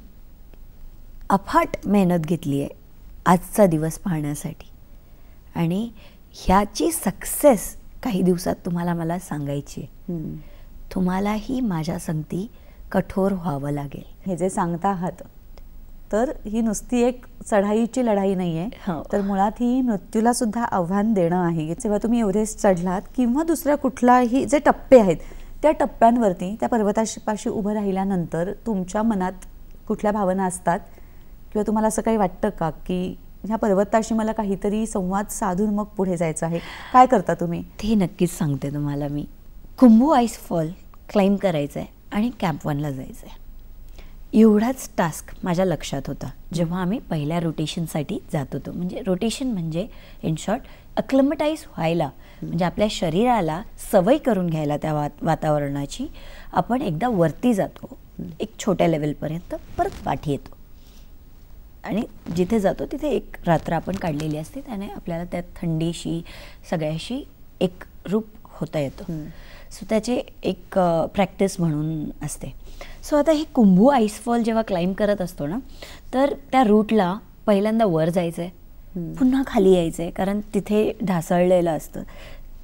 अफाट मेहनत घेतली आहे आजचा दिवस पाहण्यासाठी आणि ह्याची सक्सेस काही दिवसात तुम्हाला मला सांगायची आहे. तुम्हालाही माझ्या संगती कठोर व्हावं लागेल. हे जे सांगता आहात तर ही नुसती एक चढाईची लढाई नाही आहे, तर मुळात ही मृत्यूला सुद्धा आव्हान देणं आहे. जेव्हा तुम्ही एव्हरेस्ट चढलात किंवा दुसऱ्या कुठलाही जे टप्पे आहेत त्या टप्प्यांवरती त्या पर्वतापाशी उभं राहिल्यानंतर तुमच्या मनात कुठल्या भावना असतात किंवा तुम्हाला असं काही वाटतं का की ह्या पर्वताशी मला काहीतरी संवाद साधून मग पुढे जायचं आहे? काय करता तुम्ही? ते नक्कीच सांगते तुम्हाला मी. कुंभो आईसफॉल क्लाइंब करायचं आहे आणि कॅम्प 1ला जायचं आहे एवढाच टास्क माझ्या लक्षात होता जेव्हा आम्ही पहिल्या रोटेशनसाठी जात होतो. म्हणजे रोटेशन म्हणजे इन शॉर्ट अक्लमटाईज व्हायला म्हणजे आपल्या शरीराला सवय करून घ्यायला त्या वातावरणाची. आपण एकदा वरती जातो एक छोट्या लेवलपर्यंत, परत पाठी येतो आणि जिथे जातो तिथे एक रात्र आपण काढलेली असते. त्याने आपल्याला त्या थंडीशी सगळ्याशी एक रूप होता येतो. सो त्याचे एक प्रॅक्टिस म्हणून असते. सो आता हे कुंभो आईसफॉल जेव्हा क्लाइंब करत असतो ना तर त्या रूटला पहिल्यांदा वर जायचं आहे, पुन्हा खाली यायचं आहे कारण तिथे ढासळलेलं असतं.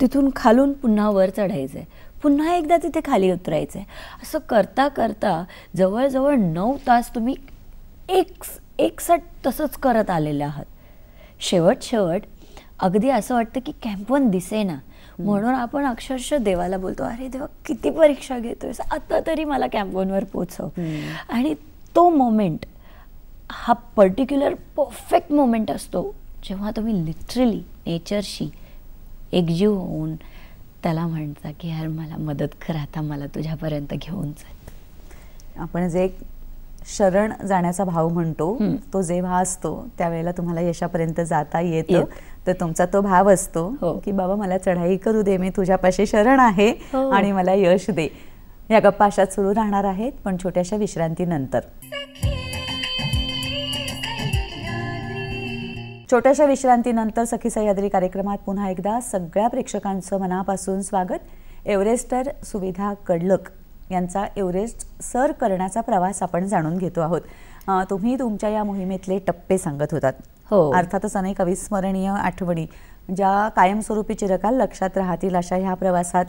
तिथून खालून पुन्हा वर चढायचं आहे, पुन्हा एकदा तिथे खाली उतरायचं आहे. असं करता करता जवळजवळ 9 तास तुम्ही एकसट तसंच करत आलेले आहात. शेवट अगदी असं वाटतं की कॅम्प 1 दिसेना म्हणून आपण अक्षरशः देवाला बोलतो अरे देवा किती परीक्षा घेतोय आता तरी मला कॅम्प 1वर पोचव. आणि तो मोमेंट हा पर्टिक्युलर परफेक्ट मोमेंट असतो जेव्हा तुम्ही लिटरली नेचरशी एकजीव होऊन त्याला म्हणता की यार मला मदत कर, आता मला तुझ्यापर्यंत घेऊन चल. आपण जे शरण जाण्याचा भाव म्हणतो तो जेव्हा असतो त्यावेळेला तुम्हाला यशापर्यंत जाता येतं, तर तुमचा तो भाव असतो की बाबा मला चढाई करू दे, मी तुझ्यापाशी शरण आहे आणि मला यश दे. या गप्पा अशाच सुरू राहणार आहेत, पण छोट्याशा विश्रांतीनंतर. छोट्याशा विश्रांतीनंतर सखी सह्याद्री कार्यक्रमात पुन्हा एकदा सगळ्या प्रेक्षकांचं मनापासून स्वागत. एव्हरेस्टर सुविधा कडलक यांचा एव्हरेस्ट सर करण्याचा प्रवास आपण जाणून घेतो आहोत. तुम्ही तुमच्या या मोहिमेतले टप्पे सांगत होतात. अर्थातच अनेक अविस्मरणीय आठवणी ज्या कायमस्वरूपी चिरकाल लक्षात राहतील अशा ह्या प्रवासात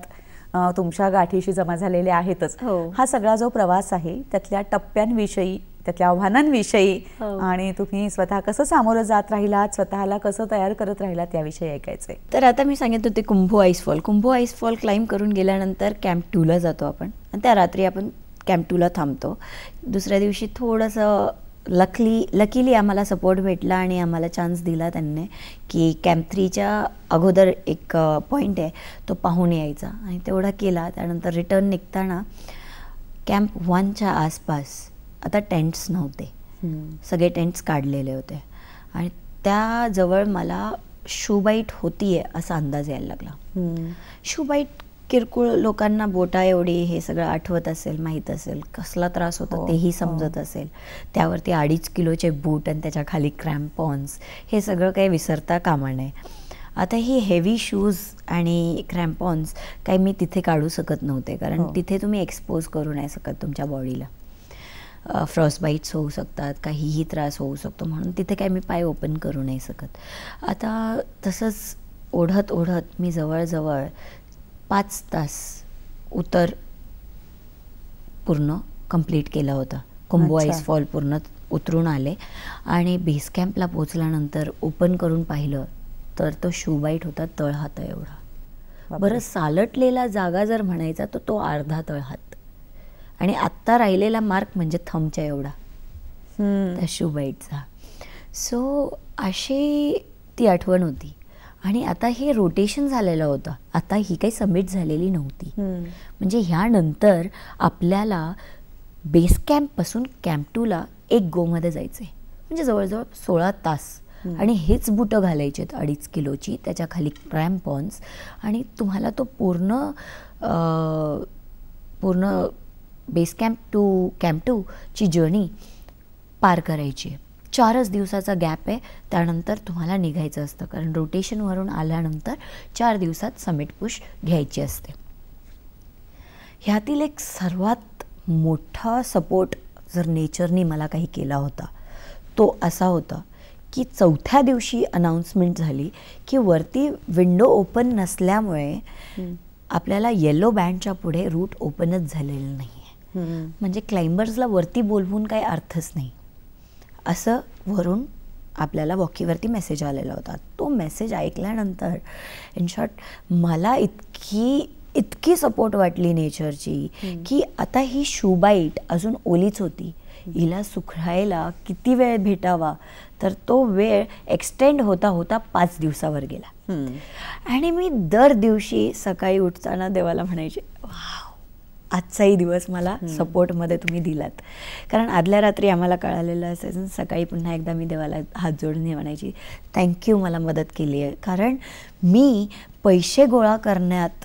तुमच्या गाठीशी जमा झालेल्या आहेतच. हा सगळा जो प्रवास आहे त्यातल्या टप्प्यांविषयी, त्यातल्या आव्हानांविषयी आणि तुम्ही स्वतः कसं सामोरं जात राहिलात, स्वतःला कसं तयार करत राहिलात त्याविषयी ऐकायचंय. तर आता मी सांगितलं होते कुंभो आईसफॉल. कुंभो आईसफॉल क्लाइंब करून गेल्यानंतर कॅम्प 2ला जातो आपण आणि त्या रात्री आपण कॅम्प 2ला थांबतो. दुसऱ्या दिवशी थोडंसं लकीली आम्हाला सपोर्ट भेटला आणि आम्हाला चान्स दिला त्यांनी की कॅम्प 3च्या अगोदर एक पॉईंट आहे तो पाहून यायचा आणि तेवढा केला. त्यानंतर रिटर्न निघताना कॅम्प 1च्या आसपास आता टेंट्स नव्हते, सगळे टेंट्स काढलेले होते आणि त्याजवळ मला शूबाईट होतीये असा अंदाज यायला लागला. शूबाईट किरकोळ लोकांना बोटा एवढी हे सगळं आठवत असेल, माहीत असेल, कसला त्रास होता तेही समजत असेल. त्यावरती 2.5 किलोचे बूट आणि त्याच्या खाली क्रॅम्पॉन्स, हे सगळं काही विसरता कामा नये. आता ही हेवी शूज आणि क्रॅम्पॉन्स काही मी तिथे काढू शकत नव्हते, कारण तिथे तुम्ही एक्सपोज करू नाही शकत तुमच्या बॉडीला. फ्रॉस्टबाईट्स होऊ शकतात, काहीही त्रास होऊ शकतो, म्हणून तिथे काही मी पाय ओपन करू नाही शकत. आता तसंच ओढत ओढत मी जवळजवळ 5 तास पूर्ण कंप्लीट केला होता. कुंभो आईसफॉल पूर्ण उतरून आले आणि बेस कॅम्पला पोचल्यानंतर ओपन करून पाहिलं तर तो शूबाईट होता तळहात एवढा. बरं, सालटलेला जागा जर म्हणायचा तर तो अर्धा तळहात आणि आत्ता राहिलेला मार्क म्हणजे थंबच्या एवढा त्या शूबाईटचा. सो अशी ती आठवण होती. आणि आता हे रोटेशन झालेलं होतं, आता ही काही सबमिट झालेली नव्हती. म्हणजे ह्यानंतर आपल्याला बेस कॅम्पपासून कॅम्प 2ला 1 गोमध्ये जायचं आहे, म्हणजे जवळजवळ 16 तास. आणि हेच बुटं घालायचे आहेत 2.5 किलोची, त्याच्या खाली क्रॅम्पॉन्स, आणि तुम्हाला तो पूर्ण बेस कॅम्प टू कॅम्प 2ची जर्नी पार करायची आहे. 4च दिवसाचा गॅप आहे, त्यानंतर तुम्हाला निघायचं असतं, कारण रोटेशनवरून आल्यानंतर 4 दिवसात समिट पुश घ्यायची असते. ह्यातील एक सर्वात मोठा सपोर्ट जर नेचरनी मला काही केला होता तो असा होता की 4थ्या दिवशी अनाउन्समेंट झाली की वरती विंडो ओपन नसल्यामुळे आपल्याला येलो बँडच्या पुढे रूट ओपनच झालेलं नाही आहे. म्हणजे क्लाइंबर्सला वरती बोलवून काही अर्थच नाही, असं वरून आपल्याला वॉकीवरती मेसेज आलेला होता. तो मेसेज ऐकल्यानंतर इन शॉर्ट मला इतकी सपोर्ट वाटली नेचरची की आता ही शूबाईट अजून ओलीच होती, हिला सुखायला किती वेळ भेटावा, तर तो वेळ एक्सटेंड होता होता 5 दिवसावर गेला. आणि मी दर दिवशी सकाळी उठताना देवाला म्हणायचे, वाव, आजचाही दिवस मला सपोर्टमध्ये तुम्ही दिलात. कारण आदल्या रात्री आम्हाला कळालेलं असायचं, सकाळी पुन्हा एकदा मी देवाला हात जोडून म्हणायची, थँक्यू, मला मदत केली आहे. कारण मी पैसे गोळा करण्यात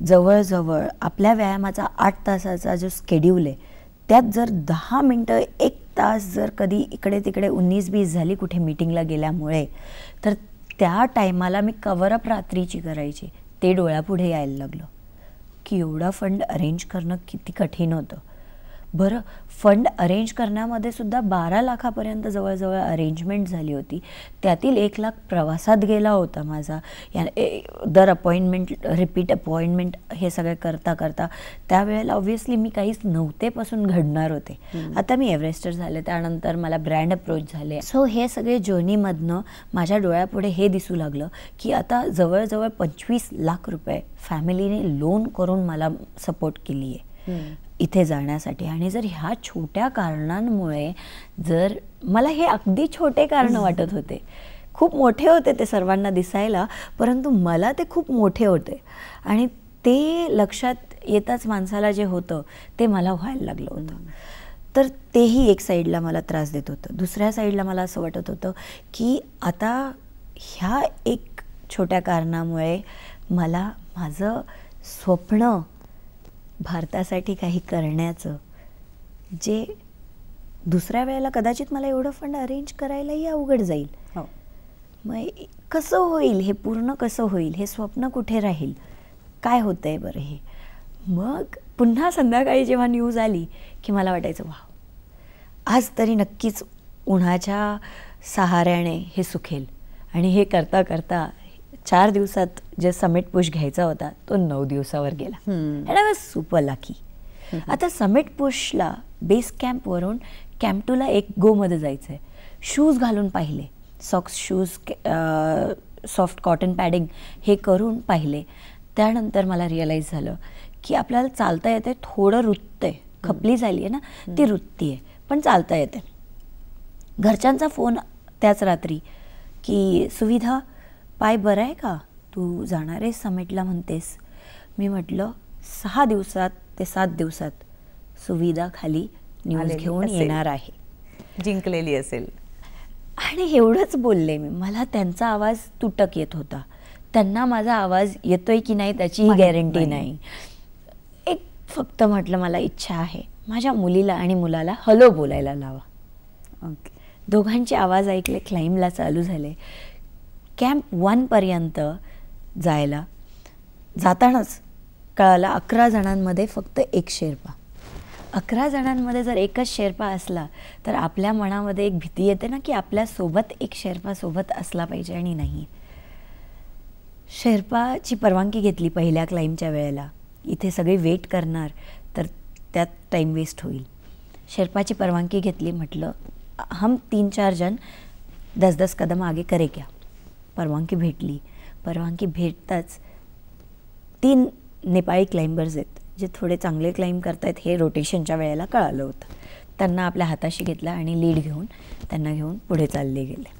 जवळजवळ आपल्या व्यायामाचा 8 तासाचा जो स्केड्यूल आहे त्यात जर 10 मिनटं 1 तास जर कधी इकडे तिकडे 19-20 झाली कुठे मीटिंगला गेल्यामुळे, तर त्या टायमाला मी कव्हरअप रात्रीची करायची, ते डोळ्यापुढे यायला लागलं की एवढा फंड अरेंज करणं किती कठीण होतं. बरं, फंड अरेंज करण्यामध्ये सुद्धा 12 लाखापर्यंत जवळजवळ अरेंजमेंट झाली होती. त्यातील 1 लाख प्रवासात गेला होता माझा. दर अपॉइंटमेंट, रिपीट अपॉइंटमेंट हे सगळं करता करता त्यावेळेला ऑब्व्हियसली मी काहीच नव्हतेपासून घडणार होते. आता मी एव्हरेस्टर झाले, त्यानंतर मला ब्रँड अप्रोच झाले. सो हे सगळे जर्नीमधनं माझ्या डोळ्यापुढे हे दिसू लागलं की आता जवळजवळ 25 लाख रुपये फॅमिलीने लोन करून मला सपोर्ट केली आहे इथे जाण्यासाठी. आणि जर ह्या छोट्या कारणांमुळे, जर मला हे अगदी छोटे कारण वाटत होते खूप मोठे होते ते सर्वांना दिसायला, परंतु मला ते खूप मोठे होते आणि ते लक्षात येताच माणसाला जे होतं ते मला व्हायला लागलं होतं. तर तेही एक साईडला मला त्रास देत होतं. दुसऱ्या साईडला मला असं वाटत होतं की आता ह्या एक छोट्या कारणामुळे मला माझं स्वप्न भारतासाठी काही करण्याचं, जे दुसऱ्या वेळेला कदाचित मला एवढं फंड अरेंज करायलाही अवघड जाईल, मग कसं होईल हे पूर्ण, कसं होईल हे स्वप्न, कुठे राहील, काय होतं आहे बरं हे. मग पुन्हा संध्याकाळी जेव्हा न्यूज आली की मला वाटायचं वा, आज तरी नक्कीच उन्हाच्या सहाऱ्याने हे सुखेल. आणि हे करता करता 4 दिवसात जे समिट पुश घ्यायचा होता तो 9 दिवसावर गेला. And I was super lucky. आता समिट पुशला बेस कॅम्पवरून कॅम्प 2ला एक गोमध्ये जायचं आहे. शूज घालून पाहिले, socks, shoes, soft cotton padding हे करून पाहिले. त्यानंतर मला रिअलाईज झालं की आपल्याला चालता येते, थोडं रुतते, खपली झाली आहे ना ती रुतती आहे, पण चालता येते. घरच्यांचा फोन त्याच रात्री की सुविधा, पाय बरं आहे का, तू जाणार आहेस समिटला म्हणतेस. मी म्हटलं 6 दिवसात ते 7 दिवसात सुविधा खाली न्यूज घेऊन येणार आहे, जिंकलेली असेल. आणि एवढंच बोलले मी. मला त्यांचा आवाज तुटक येत होता, त्यांना माझा आवाज येतोय की नाही त्याचीही गॅरंटी नाही. एक फक्त म्हटलं मला इच्छा आहे माझ्या मुलीला आणि मुलाला हॅलो बोलायला लावा. ओके. दोघांचे आवाज ऐकले, क्लाइंबला चालू झाले. कॅम्प 1 पर्यंत जायला जातानाच कळालं 11 जणांमध्ये फक्त एक शेर्पा. 11 जणांमध्ये जर एकच शेर्पा असला तर आपल्या मनामध्ये एक भीती येते ना की आपल्यासोबत एक शेर्पा सोबत असला पाहिजे, आणि नाही. शेर्पाची परवानगी घेतली पहिल्या क्लाइंबच्या वेळेला. इथे सगळे वेट करणार तर त्यात टाईम वेस्ट होईल. शेर्पाची परवानगी घेतली. म्हटलं हम 3-4 जण 10-10 कदम आगे करे क्या. परवानगी भेटली. परवानगी भेटताच 3 नेपाळी क्लाइंबर्स आहेत जे थोडे चांगले क्लाइंब करतायत हे रोटेशनच्या वेळेला कळालं होतं. त्यांना आपल्या हाताशी घेतलं आणि लीड घेऊन त्यांना घेऊन पुढे चालले गेले.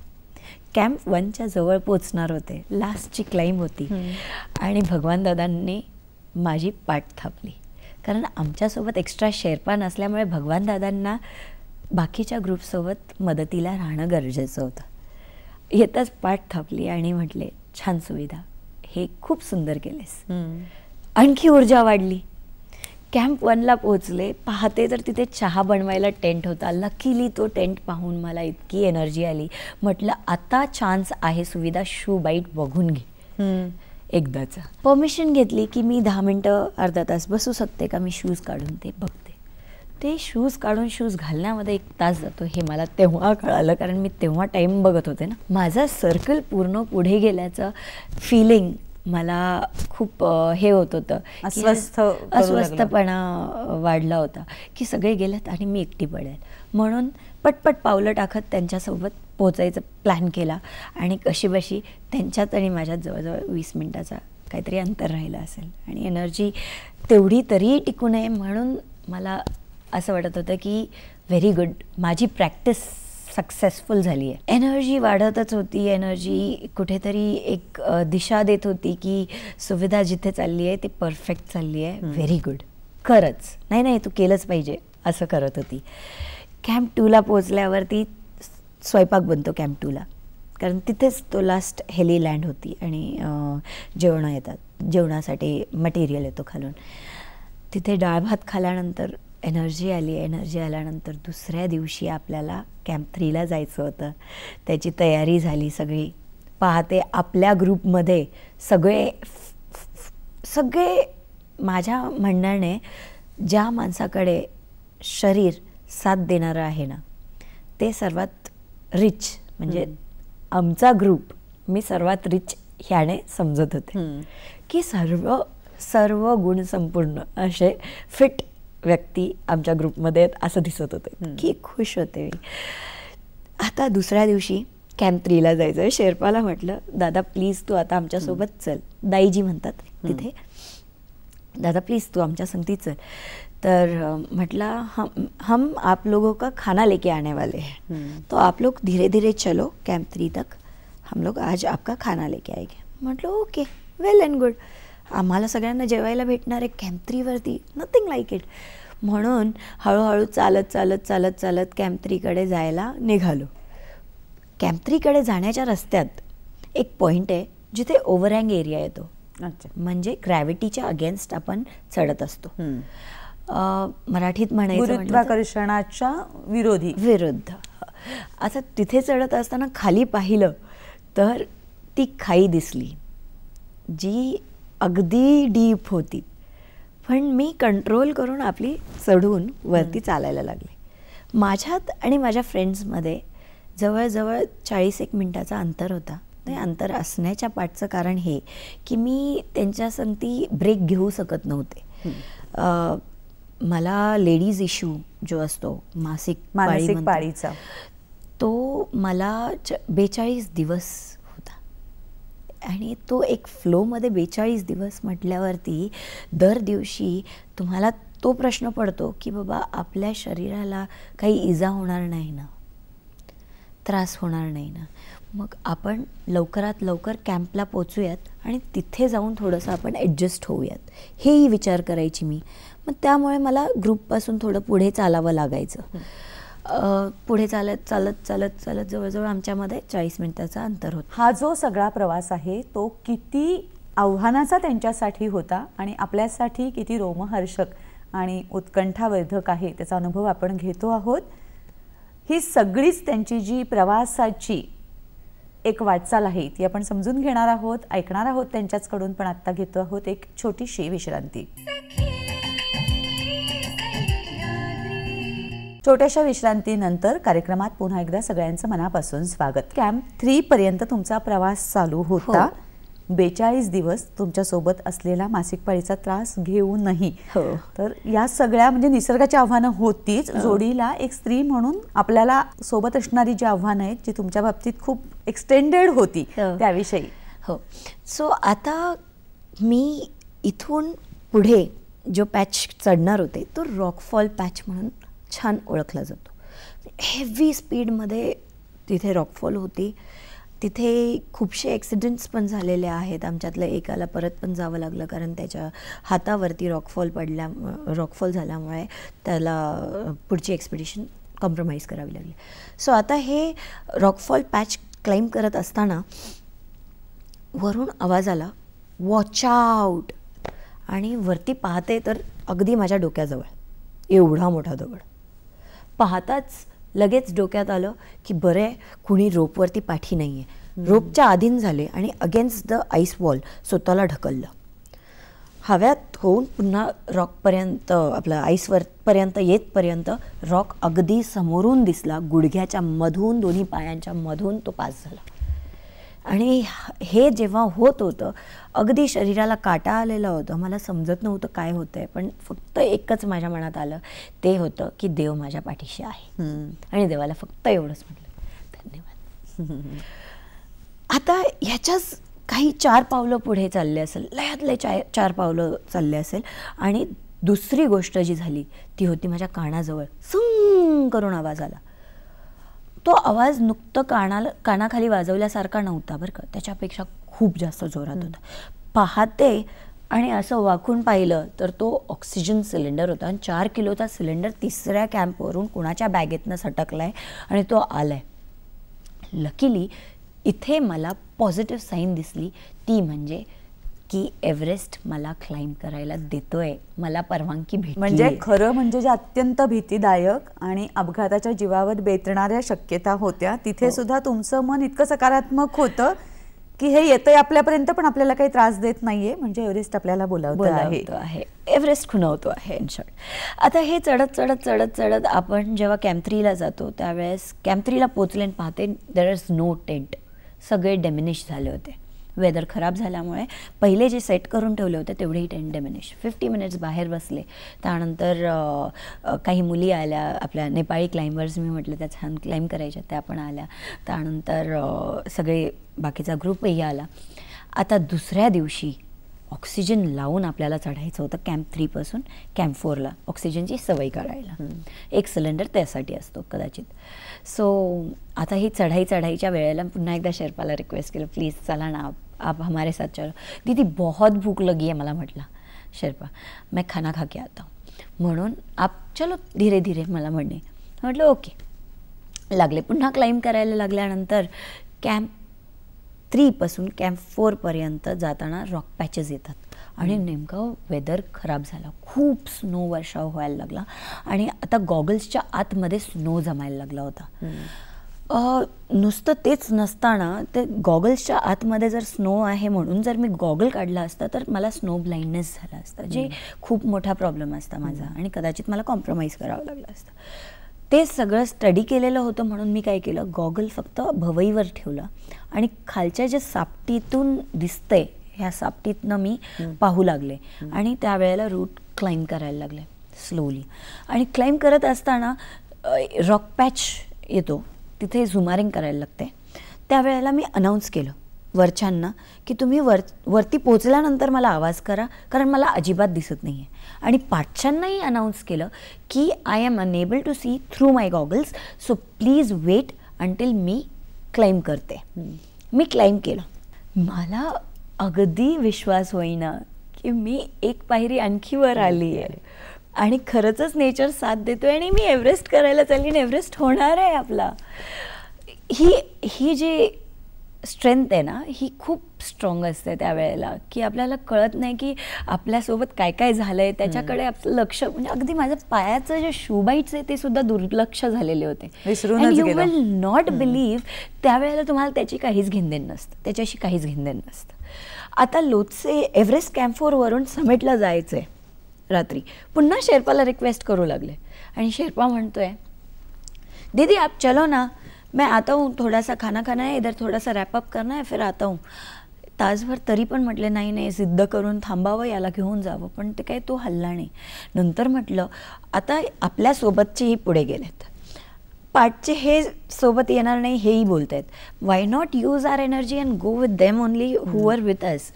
कॅम्प 1च्या जवळ पोचणार होते, लास्टची क्लाइंब होती, आणि भगवान दादांनी माझी पाठ थापली. कारण आमच्यासोबत एक्स्ट्रा शेर्पा नसल्यामुळे भगवान दादांना बाकीच्या ग्रुपसोबत मदतीला राहणं गरजेचं होतं. येताच पाठ थापली आणि म्हटले छान सुविधा, हे खूप सुंदर केलेस. आणखी ऊर्जा वाढली. कॅम्प 1ला पोहोचले. पाहते तर तिथे चहा बनवायला टेंट होता. लकीली तो टेंट पाहून मला इतकी एनर्जी आली. म्हटलं आता चान्स आहे सुविधा, शू बाईट बघून घे एकदाचा. परमिशन घेतली की मी 10 मिनटं अर्धा तास बसू शकते का, मी शूज काढून ते बघते. ते शूज काढून शूज घालण्यामध्ये 1 तास जातो हे मला तेव्हा कळालं, कारण मी तेव्हा टाईम बघत होते ना. माझा सर्कल पूर्ण पुढे गेल्याचं फिलिंग मला खूप हे होत होतं, अस्वस्थपणा वाढला होता की सगळे गेलेत आणि मी एकटी पडेल. म्हणून पटपट पावलं टाकत त्यांच्यासोबत पोचायचा प्लॅन केला. आणि कशीबशी त्यांच्यात आणि माझ्यात जवळजवळ 20 मिनटाचा काहीतरी अंतर राहिलं असेल. आणि एनर्जी तेवढी तरी टिकू नये म्हणून मला असं वाटत होतं की व्हेरी गुड, माझी प्रॅक्टिस सक्सेसफुल झाली आहे. एनर्जी वाढतच होती. एनर्जी कुठेतरी एक दिशा देत होती की सुविधा जिथे चालली आहे ती परफेक्ट चालली आहे. व्हेरी गुड, खरंच, नाही तू केलंच पाहिजे असं करत होती. कॅम्प 2ला पोचल्यावरती स्वयंपाक बनतो कॅम्प 2ला, कारण तिथेच तो लास्ट हेली लँड होती आणि जेवणं येतात, जेवणासाठी मटेरियल येतो खालून. तिथे डाळ भात खाल्यानंतर एनर्जी आली. एनर्जी आल्यानंतर दुसऱ्या दिवशी आपल्याला कॅम्प 3ला जायचं होतं. त्याची तयारी झाली सगळी. पाहते आपल्या ग्रुपमध्ये सगळे माझ्या म्हणण्याने ज्या माणसाकडे शरीर साथ देणारं आहे ना ते सर्वात रिच, म्हणजे आमचा ग्रुप मी सर्वात रिच ह्याने समजत होते की सर्व गुण संपूर्ण असे फिट व्यक्ती आमच्या ग्रुपमध्ये आहेत असं दिसत होतं की खुश होते मी. आता दुसऱ्या दिवशी कॅम्प 3ला जायचं आहे. शेर्पाला म्हटलं दादा प्लीज तू आता आमच्यासोबत चल. दाईजी म्हणतात तिथे, दादा प्लीज तू आमच्या संगती चल. तर म्हटला हम आप लोगों का खाना लेके आने वाले हैं, तो आप लोग धीरे धीरे चलो कैंप 3 तक, हम लोग आज आपका खाना लेके आएंगे. म्हटलं ओके, वेल अँड गुड. आम्हाला सगळ्यांना जेवायला भेटणार आहे कॅम्प 3वरती, नथिंग लाईक इट. म्हणून हळूहळू चालत चालत चालत चालत कॅम्प 3कडे जायला निघालो. कॅम्प 3कडे जाण्याच्या रस्त्यात एक पॉईंट आहे जिथे ओव्हरहँग एरिया येतो. अच्छा. म्हणजे ग्रॅव्हिटीच्या अगेन्स्ट आपण चढत असतो. मराठीत म्हणायचं गुरुत्वाकर्षणाच्या विरुद्ध. आता तिथे चढत असताना खाली पाहिलं तर ती खाई दिसली जी अगदी डीप होती. पण मी कंट्रोल करून आपली चढून वरती चालायला लागले. माझ्यात आणि माझ्या फ्रेंड्समध्ये जवळजवळ 40 मिनिटाचा अंतर होता. ते अंतर असण्याच्या पाठचं कारण हे की मी त्यांच्या संगती ब्रेक घेऊ शकत नव्हते. मला लेडीज इश्यू जो असतो मासिक पाळीचा, तो मला 42 दिवस होता. आणि तो एक फ्लोमध्ये 42 दिवस म्हटल्यावरती दर दिवशी तुम्हाला तो प्रश्न पडतो की बाबा आपल्या शरीराला काही इजा होणार नाही ना, त्रास होणार नाही ना. मग आपण लवकरात लवकर कॅम्पला पोचूयात आणि तिथे जाऊन थोडंसं आपण ॲडजस्ट होऊयात, हेही विचार करायची मी. मग त्यामुळे मला ग्रुपपासून थोडं पुढे चालावं लागायचं. पुढे चालत चालत चालत चालत जवळजवळ आमच्यामध्ये 40 मिनिटाचा अंतर होता. हा जो सगळा प्रवास आहे तो किती आव्हानाचा त्यांच्यासाठी होता आणि आपल्यासाठी किती रोमहर्षक आणि उत्कंठावर्धक आहे त्याचा अनुभव आपण घेतो आहोत. ही सगळीच त्यांची जी प्रवासाची एक वाटचाल आहे ती आपण समजून घेणार आहोत, ऐकणार आहोत त्यांच्याचकडून. पण आत्ता घेतो आहोत एक छोटीशी विश्रांती. छोट्याशा विश्रांतीनंतर कार्यक्रमात पुन्हा एकदा सगळ्यांचं मनापासून स्वागत. कॅम्प 3 पर्यंत तुमचा प्रवास चालू होता. 42 दिवस तुमच्यासोबत असलेला मासिक पाळीचा त्रास घेऊनही. तर या सगळ्या म्हणजे निसर्गाची आव्हानं होतीच, जोडीला एक स्त्री म्हणून आपल्याला सोबत असणारी जी आव्हानं आहेत जी तुमच्या बाबतीत खूप एक्सटेंडेड होती त्याविषयी. हो. सो आता मी इथून पुढे जो पॅच चढणार होते तो रॉकफॉल पॅच म्हणून छान ओळखला जातो. हेवी स्पीडमध्ये तिथे रॉकफॉल होती. तिथे खूपशे ॲक्सिडेंट्स पण झालेले आहेत. आमच्यातलं एकाला परत पण जावं लागलं कारण त्याच्या हातावरती रॉकफॉल झाल्यामुळे त्याला पुढची एक्सपिडिशन कॉम्प्रोमाइज करावी लागली. सो आता हे रॉकफॉल पॅच क्लाइंब करत असताना वरून आवाज आला, वॉच आउट. आणि वरती पाहते तर अगदी माझ्या डोक्याजवळ एवढा मोठा दगड. पाहताच लगेच डोक्यात आलं की बरे कुणी रोपवरती पाठी नाही आहे. रोपच्या अधीन झाले आणि अगेन्स्ट द आईस वॉल स्वतःला ढकललं. हव्यात होऊन पुन्हा रॉकपर्यंत आपलं आईसवरपर्यंत येतपर्यंत रॉक अगदी समोरून दिसला. गुडघ्याच्या मधून दोन्ही पायांच्या मधून तो पास झाला. आणि हे जेव्हा होत होतं अगदी शरीराला काटा आलेला होता. मला समजत नव्हतं काय होतं आहे. पण फक्त एकच माझ्या मनात आलं ते होतं की देव माझ्या पाठीशी आहे. आणि देवाला फक्त एवढंच म्हटलं, धन्यवाद. आता ह्याच्याच काही 4 पावलं पुढे चालले असेल, लयातले 4 पावलं चालले असेल. आणि दुसरी गोष्ट जी झाली ती होती माझ्या कानाजवळ सुंग करून आवाज आला. तो आवाज नुकतं कानाखाली वाजवल्यासारखा नव्हता बरं का, त्याच्यापेक्षा खूप जास्त जोरात होता. पाहते आणि असं वाकून पाहिलं तर तो ऑक्सिजन सिलेंडर होता. आणि 4 किलोचा सिलेंडर 3ऱ्या कॅम्पवरून कुणाच्या बॅगेतनं सटकलाय आणि तो आलाय. लकीली इथे मला पॉझिटिव्ह साईन दिसली, ती म्हणजे की एव्हरेस्ट मला क्लाइंब करायला देतोय, मला परवानगी भेटली. म्हणजे खरं म्हणजे जे अत्यंत भीतीदायक आणि अपघाताच्या जीवावर बेतणाऱ्या शक्यता होत्या तिथे सुद्धा तुमचं मन इतकं सकारात्मक होतं की हे येतंय आपल्यापर्यंत पण आपल्याला काही त्रास देत नाहीये. म्हणजे एव्हरेस्ट आपल्याला बोलावतो आहे, एव्हरेस्ट खुणावतो आहे इन शॉर्ट. आता हे चढत चढत चढत चढत आपण जेव्हा कॅम्प 3ला जातो त्यावेळेस कॅम्प 3ला पोचले आणि पाहते देअर इज नो टेंट. सगळे डेमिनिश झाले होते. वेदर खराब झाल्यामुळे पहिले जे सेट करून ठेवले होते तेवढेही टेंट डेमिनिश. 50 मिनिट्स बाहेर बसले. त्यानंतर काही मुली आल्या, आपल्या नेपाळी क्लाइंबर्स मी म्हटलं त्या छान क्लाइंब करायच्या त्या पण आल्या. त्यानंतर सगळे बाकीचा ग्रुपही आला. आता दुसऱ्या दिवशी ऑक्सिजन लावून आपल्याला चढायचं होतं कॅम्प 3 पासून कॅम्प 4ला ऑक्सिजनची सवय करायला. एक सिलेंडर त्यासाठी असतो कदाचित. सो आता ही चढाईच्या वेळेला पुन्हा एकदा शेर्पाला रिक्वेस्ट केलं, प्लीज चला ना आप हमारे साथ चलो. दीदी बहुत भूक लगी है, मला म्हटलं शेर्पा मैं खाना खा के आता हूँ, म्हणून आप चलो धीरे धीरे मला म्हणणे. म्हटलं ओके. लागले पुन्हा क्लाइंब करायला लागल्यानंतर कॅम्प 3 पासून कॅम्प 4 पर्यंत जाताना रॉक पॅचेस येतात आणि नेमकं वेदर खराब झालं, खूप स्नो वर्षाव व्हायला लागला आणि आता गॉगल्सच्या आतमध्ये स्नो जमायला लागला होता. नुसतं तेच नसताना ते गॉगल्सच्या आतमध्ये जर स्नो आहे म्हणून जर मी गॉगल काढला असता तर मला स्नो ब्लाइंडनेस झाला असता, जे खूप मोठा प्रॉब्लेम असता माझा आणि कदाचित मला कॉम्प्रोमाइज करावं लागलं असतं. ते सगळं स्टडी केलेलं होतं म्हणून मी काय केलं, गॉगल फक्त भवईवर ठेवलं आणि खालच्या जे सापटीतून दिसतंय ह्या सापटीतनं मी पाहू लागले आणि त्यावेळेला रूट क्लाइंब करायला लागले स्लोली. आणि क्लाइंब करत असताना रॉक पॅच येतो, तिथे झुमारिंग करायला लागते. त्यावेळेला मी अनाऊन्स केलं वरच्यांना की तुम्ही वरती पोचल्यानंतर मला आवाज करा, कारण मला अजिबात दिसत नाही आहे. आणि पाठच्यांनाही अनाऊन्स केलं की I am unable to see through my goggles, so please wait until मी क्लाइंब करते. मी क्लाइंब केलं. मला अगदी विश्वास होईना की मी एक पायरी आणखी वर आली आहे आणि खरंच नेचर साथ देतोय आणि मी एव्हरेस्ट करायला चालली आणि एव्हरेस्ट होणार आहे आपला. ही जी स्ट्रेंथ आहे ना, ही खूप स्ट्रॉंग असते त्यावेळेला, की आपल्याला कळत नाही की आपल्यासोबत काय काय झालं आहे, त्याच्याकडे आपलं लक्ष, म्हणजे अगदी माझ्या पायाचं जे शू बाईट्स आहे ते सुद्धा दुर्लक्ष झालेले होते. यू विल नॉट बिलीव्ह, त्यावेळेला तुम्हाला त्याची काहीच घेणदेण नसतं, त्याच्याशी काहीच घेणदेण नसतं. आता लोटसे एव्हरेस्ट कॅम्प 4 वरून समिटला जायचं आहे रात्री. पुन्हा शेर्पाला रिक्वेस्ट करू लागले आणि शेर्पा म्हणतोय, दीदी आप चलो ना, मैं आता हूँ, थोड़ा सा खाना खाना है, इधर थोड़ा सा रॅपअप करना है, फिर आता हूँ. तासभर तरी पण म्हटले नाही नाही, जिद्द करून थांबावं, याला घेऊन जावं, पण ते काय तो हल्ला नाही. नंतर म्हटलं आता आपल्यासोबतचेही पुढे गेलेत, पाठचे हे सोबत येणार नाही हेही बोलत आहेत, why not use our energy and go with them only who are with us.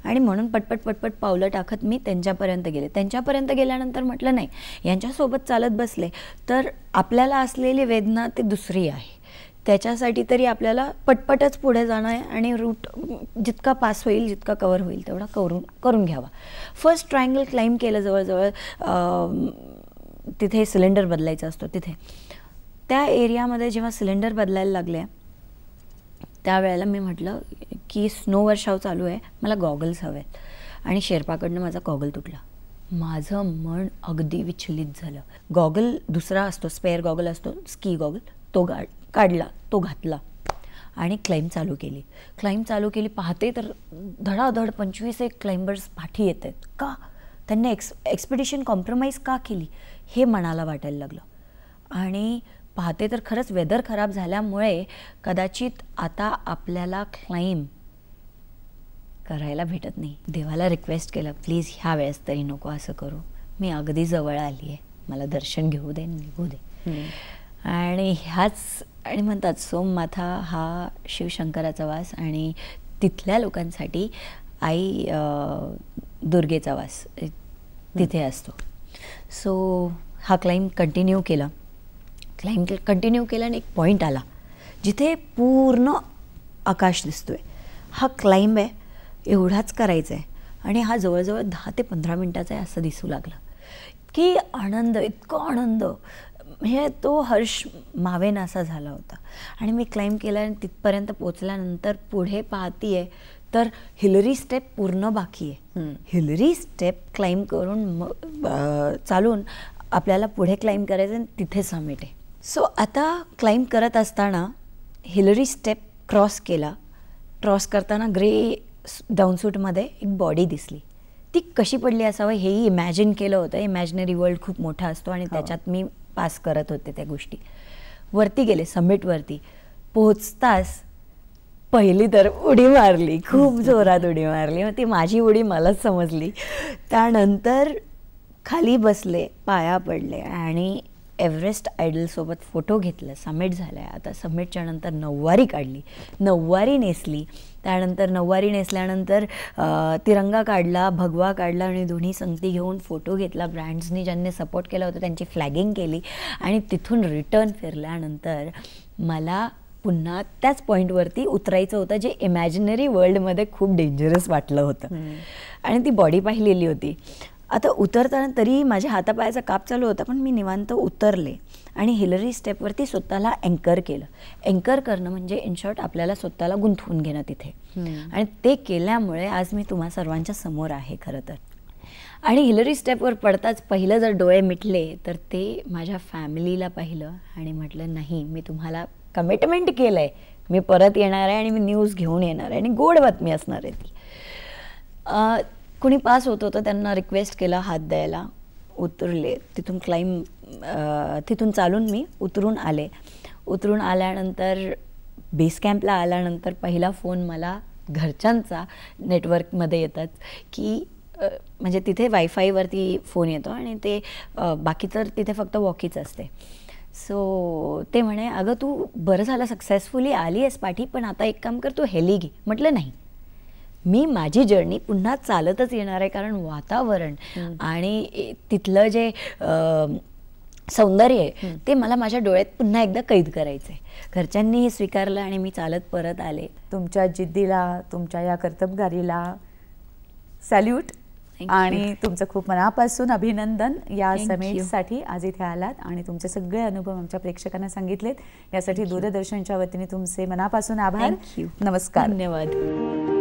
आणि म्हणून पटपट पटपट पावलं टाकत मी त्यांच्यापर्यंत गेले. त्यांच्यापर्यंत गेल्यानंतर म्हटलं नाही, यांच्यासोबत चालत बसले तर आपल्याला असलेली वेदना ती दुसरी आहे, त्याच्यासाठी तरी आपल्याला पटपटच पुढे जाणं आहे आणि रूट जितका पास होईल, जितका कवर होईल तेवढा करून घ्यावा. फर्स्ट ट्रायंगल क्लाइंब केलं, जवळजवळ तिथे सिलेंडर बदलायचा असतो, तिथे त्या एरियामध्ये जेव्हा सिलेंडर बदलायला लागले त्यावेळेला मी म्हटलं की स्नो वर्षाव चालू आहे, मला गॉगल्स हवे आहेत. आणि शेर्पाकडनं माझा गॉगल तुटला. माझं मन अगदी विचलित झालं. गॉगल दुसरा असतो, स्पेअर गॉगल असतो, स्की गॉगल, तो काढला, तो घातला आणि क्लाइंब चालू केली. पाहते तर धडाधड 25 क्लाइंबर्स पाठी येत आहेत. का त्यांनी एक्सपिडिशन कॉम्प्रोमाइज का केली हे मनाला वाटायला लागलं. आणि पाहते तर खरंच वेदर खराब झाल्यामुळे कदाचित आता आपल्याला क्लाइंब करायला भेटत नाही. देवाला रिक्वेस्ट केलं, प्लीज ह्या वेळेस तरी नको असं करू, मी अगदी जवळ आली आहे, मला दर्शन घेऊ दे, निघू दे. आणि म्हणतात सोममाथा हा शिवशंकराचा वास आणि तिथल्या लोकांसाठी आई दुर्गेचा वास तिथे असतो. सो हा क्लाइंब कंटिन्यू केला आणि एक पॉईंट आला जिथे पूर्ण आकाश दिसतोय. हा क्लाइंब आहे, एवढाच करायचा आहे आणि हा जवळजवळ 10 ते 15 मिनटाचा आहे असं दिसू लागलं. की आनंद, इतका आनंद, म्हणजे तो हर्ष मावेनासा झाला होता. आणि मी क्लाइंब केला आणि तिथपर्यंत पोचल्यानंतर पुढे पाहतीये तर हिलरी स्टेप पूर्ण बाकी आहे. हिलरी स्टेप क्लाइंब करून चालून आपल्याला पुढे क्लाइंब करायचं आणि तिथे समिट आहे. सो आता क्लाइंब करत असताना हिलरी स्टेप क्रॉस करताना ग्रे डाऊनसूटमध्ये एक बॉडी दिसली. ती कशी पडली असावं हेही इमॅजिन केलं होतं. इमॅजिनरी वर्ल्ड खूप मोठा असतो आणि त्याच्यात मी पास करत होते त्या गोष्टी. वरती गेले, समिटवरती पोहोचताच पहिली तर उडी मारली, खूप जोरात उडी मारली. मग ती माझी उडी मलाच समजली. त्यानंतर खाली बसले, पाया पडले आणि एव्हरेस्ट आयडलसोबत फोटो घेतला, समिट झाला आहे. आता समिटच्या नंतर नऊवारी काढली, नऊवारी नेसली. त्यानंतर नऊवारी नेसल्यानंतर तिरंगा काढला, भगवा काढला आणि दोन्ही संगती घेऊन फोटो घेतला. ब्रँड्सनी ज्यांनी सपोर्ट केला होता त्यांची फ्लॅगिंग केली आणि तिथून रिटर्न फिरल्यानंतर मला पुन्हा त्याच पॉईंटवरती उतरायचं होतं, जे इमॅजिनरी वर्ल्डमध्ये खूप डेंजरस वाटलं होतं. आणि ती बॉडी पाहिलेली होती. आता उतरताना तरी माझ्या हातापायाचा काप चालू होता, पण मी निवांत उतरले आणि हिलरी स्टेपवरती स्वतःला अँकर केलं. अँकर करणं म्हणजे इन शॉर्ट आपल्याला स्वतःला गुंतवून घेणं तिथे. आणि ते केल्यामुळे आज मी तुम्हा सर्वांच्या समोर आहे खरं तर. आणि हिलरी स्टेपवर पडताच पहिलं जर डोळे मिटले तर ते माझ्या फॅमिलीला पाहिलं आणि म्हटलं, नाही, मी तुम्हाला कमिटमेंट केलं आहे, मी परत येणार आहे आणि मी न्यूज घेऊन येणार आहे आणि गोड बातमी असणार आहे ती. कुणी पास होत होतं त्यांना रिक्वेस्ट केला हात द्यायला, उतरले तिथून. तिथून चालून मी उतरून आले. उतरून आल्यानंतर बेस कॅम्पला आल्यानंतर पहिला फोन मला घरच्यांचा नेटवर्कमध्ये येतात की म्हणजे तिथे वायफायवरती फोन येतो आणि ते बाकी तर तिथे फक्त वॉकीच असते. सो ते म्हणे, अगं तू बरं झालं सक्सेसफुली आली आहेस पाठी, पण आता एक काम कर, तू हेली घे. म्हटलं नाही, मी माझी जर्नी पुन्हा चालतच येणार आहे, कारण वातावरण आणि तिथलं जे सौंदर्य आहे ते मला माझ्या डोळ्यात पुन्हा एकदा कैद करायचं आहे. घरच्यांनी हे स्वीकारलं आणि मी चालत परत आले. तुमच्या जिद्दीला, तुमच्या या कर्तबगारीला सॅल्यूट आणि तुमचं खूप मनापासून अभिनंदन या समिटसाठी. आज इथे आलात आणि तुमचे सगळे अनुभव आमच्या प्रेक्षकांना सांगितलेत, यासाठी दूरदर्शनच्या वतीने तुमचे मनापासून आभार. थँक्यू. नमस्कार. धन्यवाद.